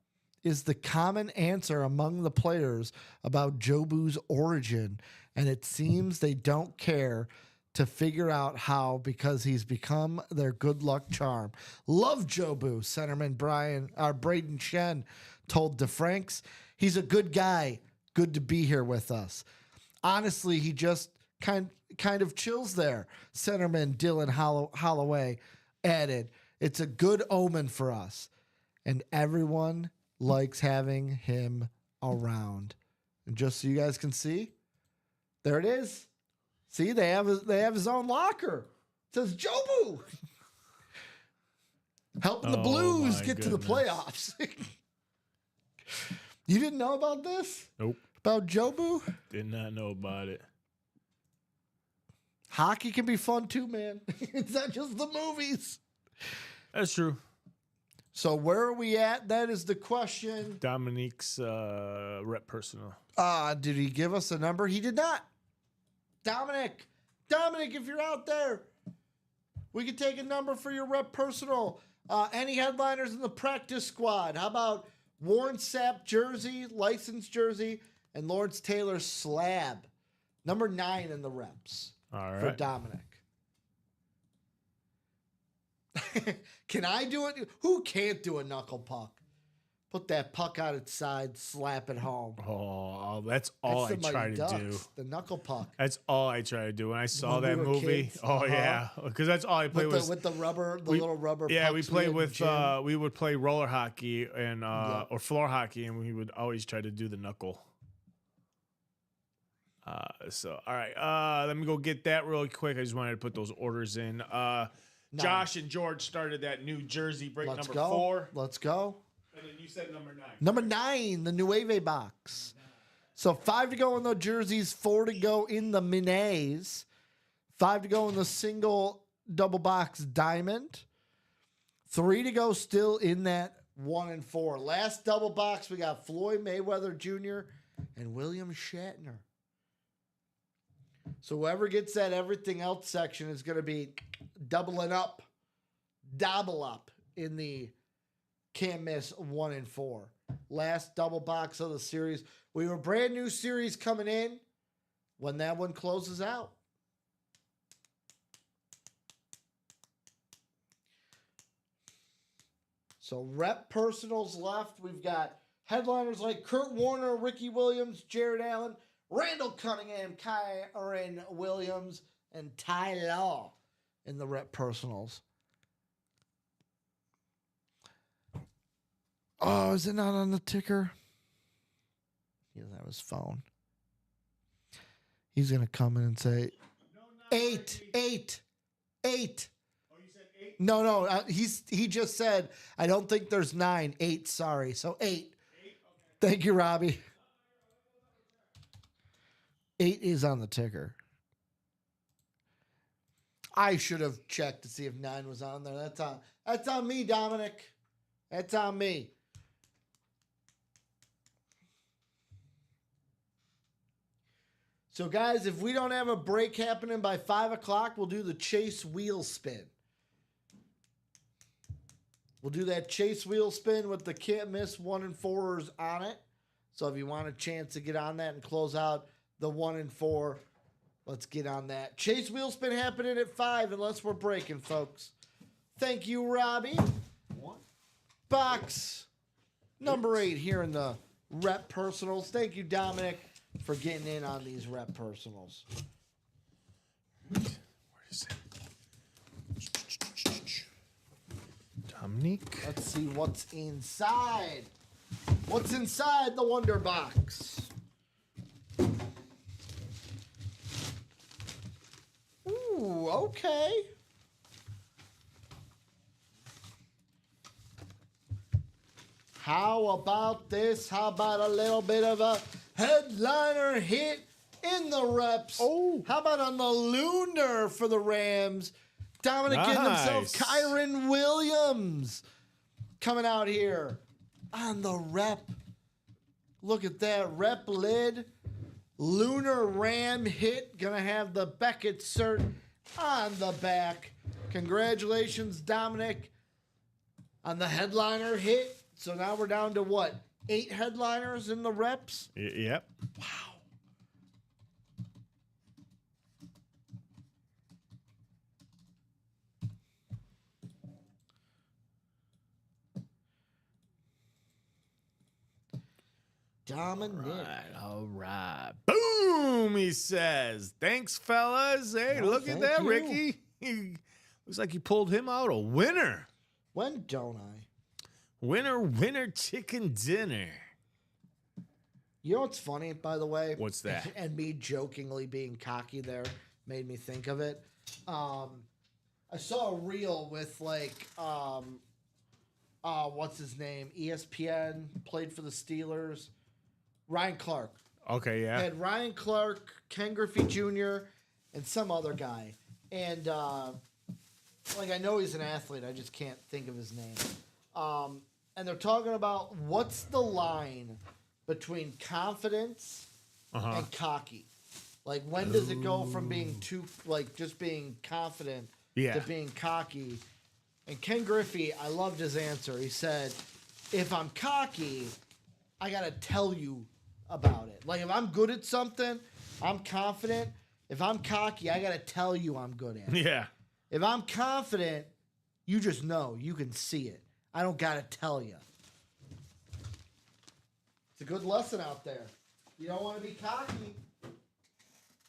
is the common answer among the players about Jobu's origin, and it seems they don't care to figure out how because he's become their good luck charm. Love Jobu, centerman Braden Shen told DeFranks. He's a good guy. Good to be here with us. Honestly, he just kind of chills there. Centerman Dylan Holloway added, it's a good omen for us. And everyone likes having him around. And just so you guys can see, there it is. See, they have his own locker. It says Jobu. Helping the Blues my get to the goodness. playoffs. You didn't know about this? Nope. About Jobu? Did not know about it. Hockey can be fun too, man. It's not just the movies. That's true. So where are we at? That is the question. Dominique's rep personal. Did he give us a number? He did not. Dominic, if you're out there, we could take a number for your rep personal. Any headliners in the practice squad? How about Warren Sapp jersey, licensed jersey, and Lawrence Taylor slab? Number 9 in the reps. All right. For Dominic. Can I do it? Who can't do a knuckle puck? Put that puck on its side, slap it home. Oh, that's all That's I the try Mighty to do. Ducks, the knuckle puck. That's all I try to do. When I saw When we that were movie, kids, yeah, because that's all I played With the rubber, the little rubber. Yeah, we pucks played had in the with. gym. We would play roller hockey and or floor hockey, and we would always try to do the knuckle. So all right, let me go get that really quick. I just wanted to put those orders in. Josh and George started that New Jersey break Let's number go. 4. Let's go. And then you said number 9. Number 9, the Nueve box. So 5 to go in the jerseys, 4 to go in the Minays, 5 to go in the single double box diamond, 3 to go still in that 1 and 4. Last double box, we got Floyd Mayweather Jr. and William Shatner. So whoever gets that everything else section is going to be doubling up, double up in the can't miss 1 and 4. Last double box of the series. We have a brand new series coming in when that one closes out. So rep personals left. We've got headliners like Kurt Warner, Ricky Williams, Jared Allen, Randall Cunningham, Kyron Williams, and Ty Law in the rep personals. Oh, is it not on the ticker? He doesn't have his phone. He's going to come in and say, 8. Oh, you said 8? No. He just said, I don't think there's 9. 8, sorry. So 8. 8? Okay. Thank you, Robbie. 8 is on the ticker. I should have checked to see if 9 was on there. That's on me, Dominic. That's on me. So, guys, if we don't have a break happening by 5 o'clock, we'll do the chase wheel spin. We'll do that chase wheel spin with the can't miss 1 and 4s on it. So if you want a chance to get on that and close out the 1 and 4, let's get on that. Chase wheel spin happening at 5 unless we're breaking, folks. Thank you, Robbie. Box number 8 here in the rep personals. Thank you, Dominic, for getting in on these rep personals. Where is it? Dominique. Let's see what's inside. What's inside the Wonder Box? Ooh, okay. How about this? How about a little bit of a headliner hit in the reps? Oh. How about on the Lunar for the Rams? Dominic getting himself Nice. Kyron Williams coming out here on the rep. Look at that rep lid. Lunar Ram hit. Gonna have the Beckett cert on the back. Congratulations, Dominic, on the headliner hit. So now we're down to what? 8 headliners in the reps? Yep. Wow. Dominic. All right. Boom, he says. Thanks, fellas. Hey, Well, look at thank that, you. Ricky. Looks like you pulled him out a winner. When don't I? Winner, chicken dinner. You know what's funny, by the way? What's that? And me jokingly being cocky there made me think of it. I saw a reel with what's his name? ESPN, played for the Steelers. Ryan Clark. Okay, yeah. Had Ryan Clark, Ken Griffey Jr., and some other guy. And I know he's an athlete. I just can't think of his name. And they're talking about what's the line between confidence and cocky. Like, when does it go from being just being confident to being cocky? And Ken Griffey, I loved his answer. He said, if I'm cocky, I got to tell you about it. Like, if I'm good at something, I'm confident. If I'm cocky, I got to tell you I'm good at it. Yeah. If I'm confident, you just know. You can see it. I don't got to tell you. It's a good lesson out there. You don't want to be cocky.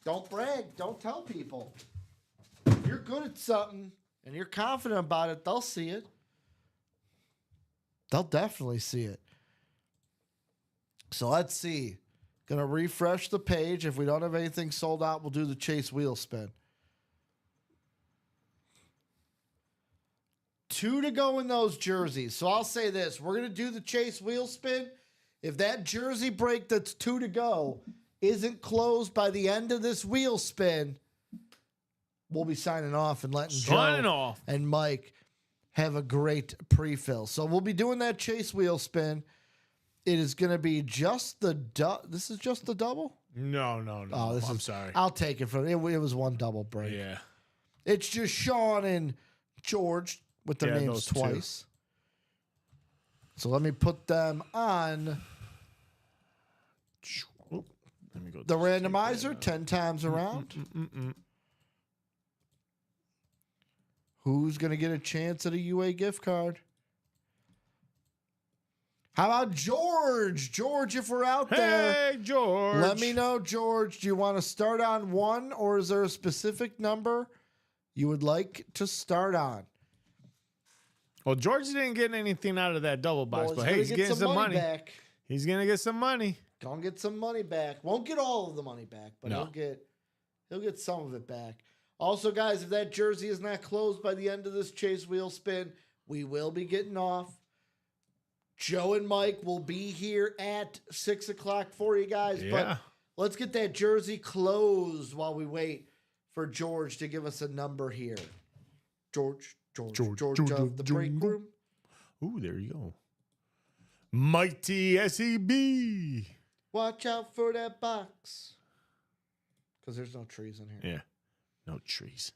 Don't brag. Don't tell people. If you're good at something and you're confident about it, they'll see it. They'll definitely see it. So let's see. Going to refresh the page. If we don't have anything sold out, we'll do the Chase wheel spin. 2 to go in those jerseys. So I'll say this. We're going to do the Chase wheel spin. If that jersey break that's 2 to go isn't closed by the end of this wheel spin, we'll be signing off and letting Joe and Mike have a great pre-fill. So we'll be doing that Chase wheel spin. It is going to be just the this is just the double? No. Oh, I'm sorry. I'll take it from it. It was one double break. Yeah. It's just Sean and George with their names twice. So let me put them on Let me go the randomizer 10 times around. Who's going to get a chance at a UA gift card? How about George? George, if we're out there. Hey, George. Let me know, George. Do you want to start on 1, or is there a specific number you would like to start on? Well, George didn't get anything out of that double box, Well, but hey, he's getting some money. Back. He's going to get some money. Gonna get some money back. Won't get all of the money back, but he'll get some of it back. Also, guys, if that jersey is not closed by the end of this Chase wheel spin, we will be getting off. Joe and Mike will be here at 6 o'clock for you guys. Yeah. But let's get that jersey closed while we wait for George to give us a number here. George of the break room. Ooh, there you go. Mighty SEB. Watch out for that box. Because there's no trees in here. Yeah, no trees.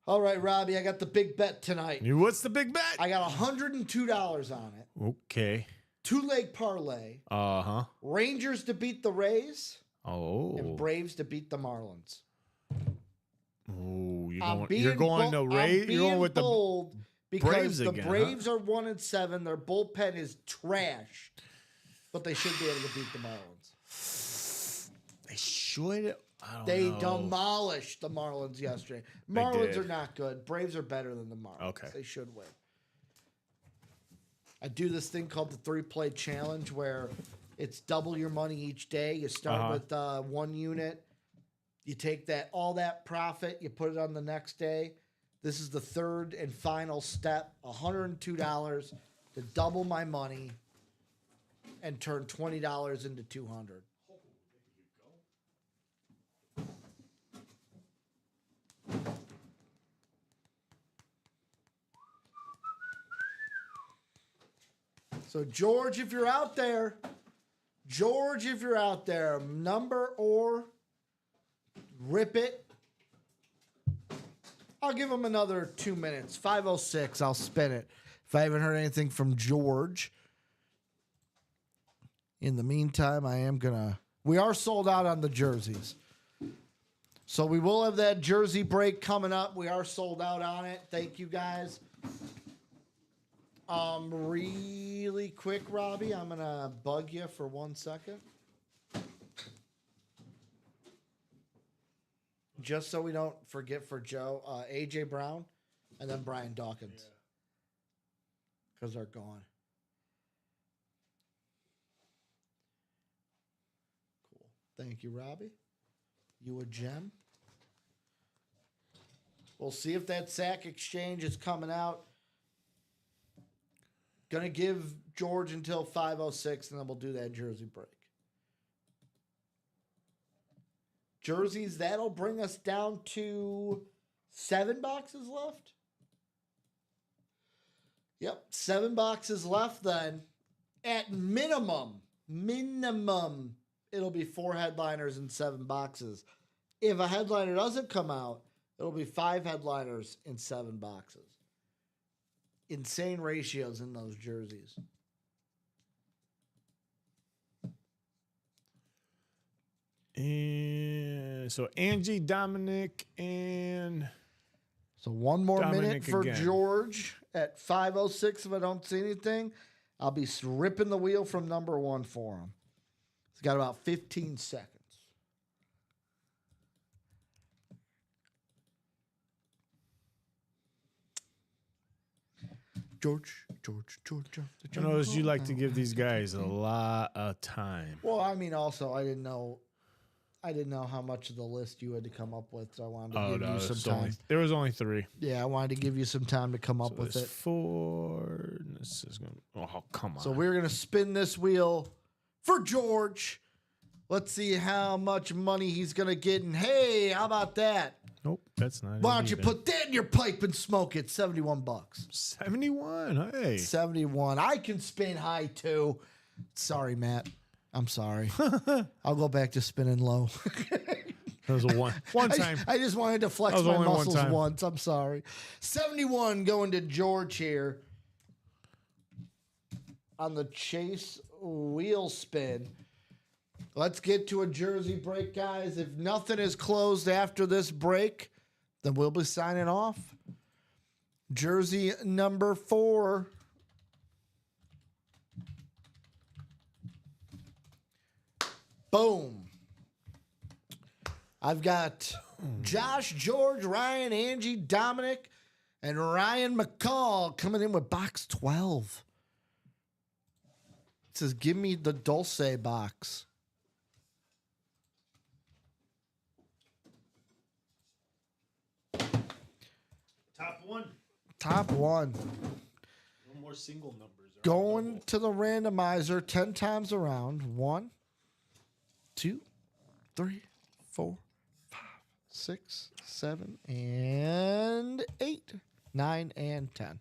All right, Robbie, I got the big bet tonight. What's the big bet? I got $102 on it. Okay. 2-leg parlay. Uh-huh. Rangers to beat the Rays. Oh. And Braves to beat the Marlins. Oh, you're going to Rays? You're going with the because Braves the again, Braves are 1-7. Their bullpen is trash. But they should be able to beat the Marlins. They should. I don't They know. demolished the Marlins yesterday. Marlins are not good. Braves are better than the Marlins. Okay. They should win. I do this thing called the 3-play challenge where it's double your money each day. You start with 1 unit. You take all that profit, you put it on the next day. This is the third and final step. $102 to double my money and turn $20 into $200. So, George, if you're out there, number or rip it. I'll give him another 2 minutes. 5:06, I'll spin it. If I haven't heard anything from George. In the meantime, we are sold out on the jerseys. So we will have that jersey break coming up. We are sold out on it. Thank you, guys. Really quick, Robbie, I'm going to bug you for 1 second. Just so we don't forget for Joe, A.J. Brown and then Brian Dawkins. Because they're gone. Cool. Thank you, Robbie. You a gem. We'll see if that sack exchange is coming out. Gonna give George until 5:06, and then we'll do that jersey break. Jerseys, that'll bring us down to 7 boxes left. Yep, 7 boxes left then. At minimum, it'll be 4 headliners and 7 boxes. If a headliner doesn't come out, it'll be 5 headliners and 7 boxes. Insane ratios in those jerseys. And so Angie, Dominic, and So one more Dominic minute for again. George at 5:06. If I don't see anything, I'll be ripping the wheel from number 1 for him. He's got about 15 seconds. George. I notice you like to give these guys a lot of time. Well, I mean, also, I didn't know how much of the list you had to come up with, so I wanted to give you some time. There was only 3. Yeah, I wanted to give you some time to come up So with there's it. 4. This is gonna. Oh, come on. So we're going to spin this wheel for George. Let's see how much money he's going to get. And hey, how about that? Nope, that's not. Why it don't you either. put that in your pipe and smoke it? $71. 71? Hey. 71. I can spin high too. Sorry, Matt. I'm sorry. I'll go back to spinning low. That was a one time. I just wanted to flex That was my only one muscles time. once. I'm sorry. 71 going to George here on the Chase wheel spin. Let's get to a jersey break, guys. If nothing is closed after this break, then we'll be signing off. Jersey number 4. Boom. I've got Josh, George, Ryan, Angie, Dominic, and Ryan McCall coming in with box 12. It says, give me the Dulce box. Top 1. Top 1. No more single numbers. Going to the randomizer 10 times around. 1, 2, 3, 4, 5, 6, 7, and 8, 9, and 10.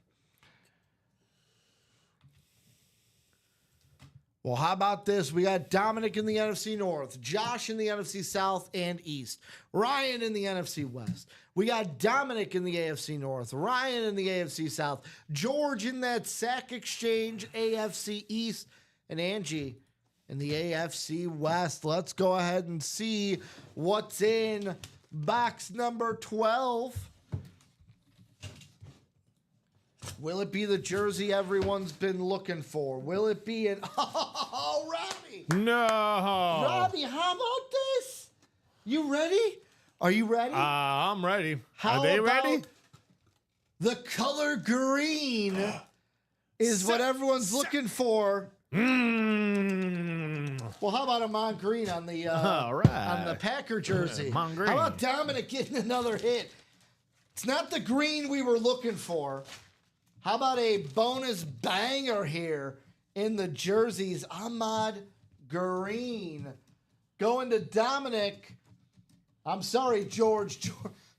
Well, how about this? We got Dominic in the NFC North, Josh in the NFC South and East, Ryan in the NFC West. We got Dominic in the AFC North, Ryan in the AFC South, George in that Sack Exchange AFC East, and Angie in the AFC West. Let's go ahead and see what's in box number 12. Will it be the jersey everyone's been looking for? Will it be an... Oh, Robbie! No. Robbie, how about this? You ready? Are you ready? I'm ready. How Are they about ready? The color green is what everyone's looking for. Well, how about a Mon Green on the All right. on the Packer jersey? Mon Green. How about Dominic getting another hit? It's not the green we were looking for. How about a bonus banger here in the jerseys? Ahmad Green going to Dominic. I'm sorry, George.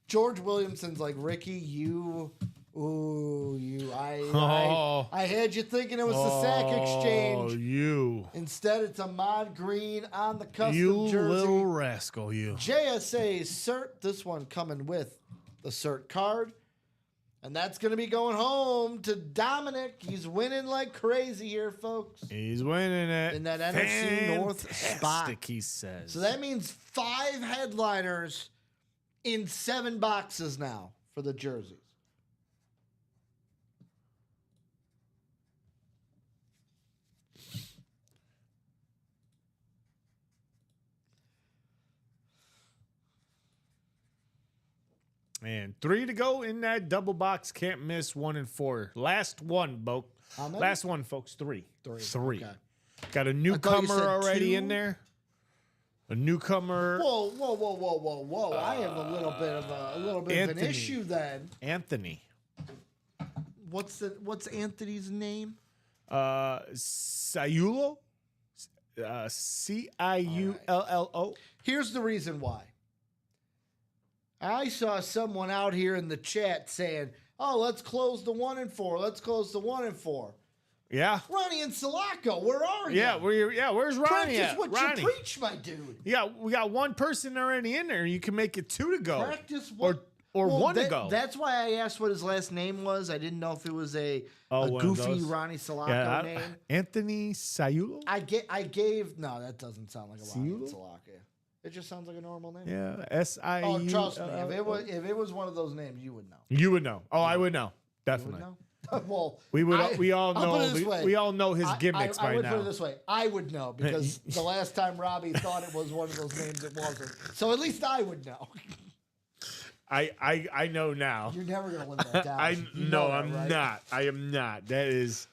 George Williamson's like, Ricky, you. Ooh, you. I had you thinking it was the Sack Exchange. Oh, you. Instead, it's Ahmad Green on the custom You jersey. little rascal, you. JSA cert. This one coming with the cert card. And that's going to be going home to Dominic. He's winning like crazy here, folks. He's winning it. In that NFC North spot. Fantastic, he says. So that means 5 headliners in 7 boxes now for the jerseys. And 3 to go in that double box. Can't miss 1 and 4. Last one, Bo. How many? Last one, folks. 3. 3. Okay. Got a said newcomer already 2. in there. A newcomer, Whoa. I have a little bit of an Anthony. issue then. Anthony. What's Anthony's name? Ciullo. Ciullo. Here's the reason why. I saw someone out here in the chat saying, Oh, let's close the 1 and 4. Let's close the 1 and 4. Yeah. Ronnie and Sulaco, where are you? Yeah, where's Ronnie Practice at? what Ronnie. you preach, my dude. Yeah, we got one person already in there. You can make it 2 to go. Practice what? Or Well, 1 to go. That's why I asked what his last name was. I didn't know if it was a one of goofy those. Ronnie Sulaco name. Anthony Sayulo? I gave. No, that doesn't sound like a Ronnie Siulo? Sulaco. It just sounds like a normal name. Yeah, S-I-U. Oh, trust me. If it was one of those names, you would know. You would know. Oh, I would know. You Definitely. would know. Well, We all I'll put know. it this way. We all know his gimmicks I by would now. put it this way. I would know because the last time Robbie thought it was one of those names, it wasn't. So at least I would know. I know now. You're never gonna live that down. I'm right? not. I am not. That is.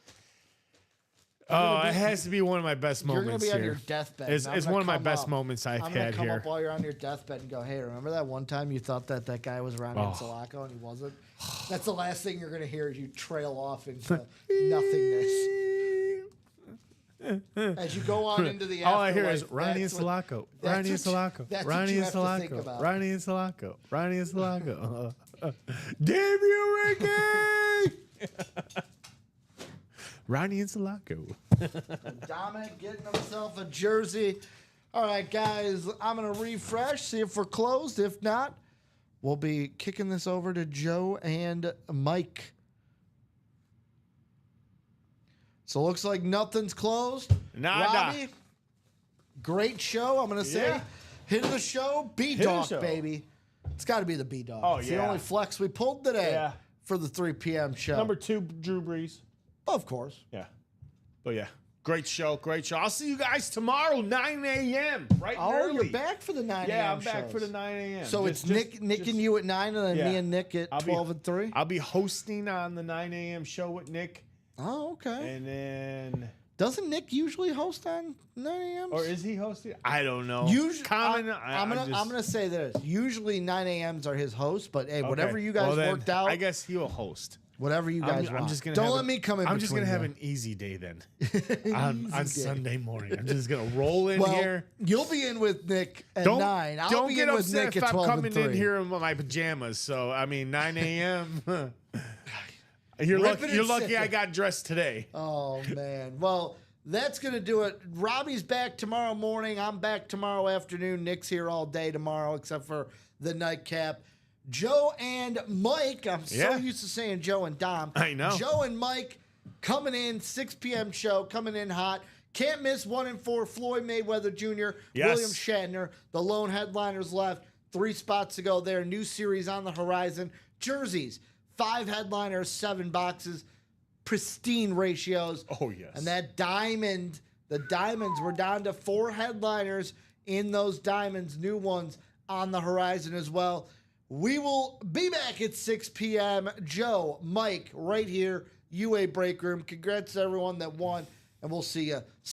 Oh, it has to be one of my best You're gonna moments be on here. your deathbed. It's and I'm one of gonna my come best up. moments I've I'm gonna had come here. up while you're on your deathbed and go, "Hey, remember that one time you thought that guy was Ronnie Oh. Sulaco and he wasn't?" That's the last thing you're gonna hear as you trail off into nothingness. As you go on into the All I hear is afterlife, Ronnie and that's what- Sulaco. that's Ronnie and what you- Sulaco. that's what Ronnie you and have to think Sulaco. about. Ronnie and Sulaco. Ronnie and Sulaco. Damn you, Ricky! Ronnie and Sulaco. Dominic getting himself a jersey. All right, guys, I'm going to refresh, see if we're closed. If not, we'll be kicking this over to Joe and Mike. So it looks like nothing's closed. Nada. Robbie, great show, I'm going to say. Yeah. Hit of the show, of the B-Dog, show. baby. It's got to be the B-Dog. Oh, It's yeah. the only flex we pulled today Yeah. for the 3 p.m. show. Number 2, Drew Brees. Of course. Yeah. But yeah. Great show. Great show. I'll see you guys tomorrow, 9 a.m. Right Oh, early. you're back for the 9 a.m. Yeah, I'm back shows. for the 9 a.m. So it's Nick and you at 9 and then Yeah. me and Nick at I'll be- 12 and 3? I'll be hosting on the 9 a.m. show with Nick. Oh, okay. And then... Doesn't Nick usually host on 9 a.m.? Or is he hosting? I don't know. Usually, Common, I'm gonna say this. Usually 9 a.m.s are his hosts, but hey, whatever Okay. you guys Well, then, worked out, I guess he'll host. whatever you guys want. I'm just gonna Don't have let me come in. I'm just gonna have between an easy day then. you. on Easy day. Sunday morning. I'm just gonna roll in Well, here. you'll be in with Nick at Don't 9. I'll don't be get in with upset Nick if at I'm 12 coming and 3. in here in my pajamas. So I mean, 9 a.m. You're Ripping lucky. You're and lucky I sipping. got dressed today. Oh man. Well, that's gonna do it. Robbie's back tomorrow morning. I'm back tomorrow afternoon. Nick's here all day tomorrow, except for the nightcap. Joe and Mike. I'm so Yeah. used to saying Joe and Dom. I know. Joe and Mike coming in 6 p.m. show, coming in hot. Can't miss 1 and 4. Floyd Mayweather Jr. Yes. William Shatner. The lone headliners left. 3 spots to go there. New series on the horizon. Jerseys. 5 headliners, 7 boxes. Pristine ratios. Oh yes. And that diamond, the diamonds, we're down to 4 headliners in those diamonds, new ones on the horizon as well. We will be back at 6 p.m. Joe, Mike, right here, UA Break Room. Congrats to everyone that won, and we'll see you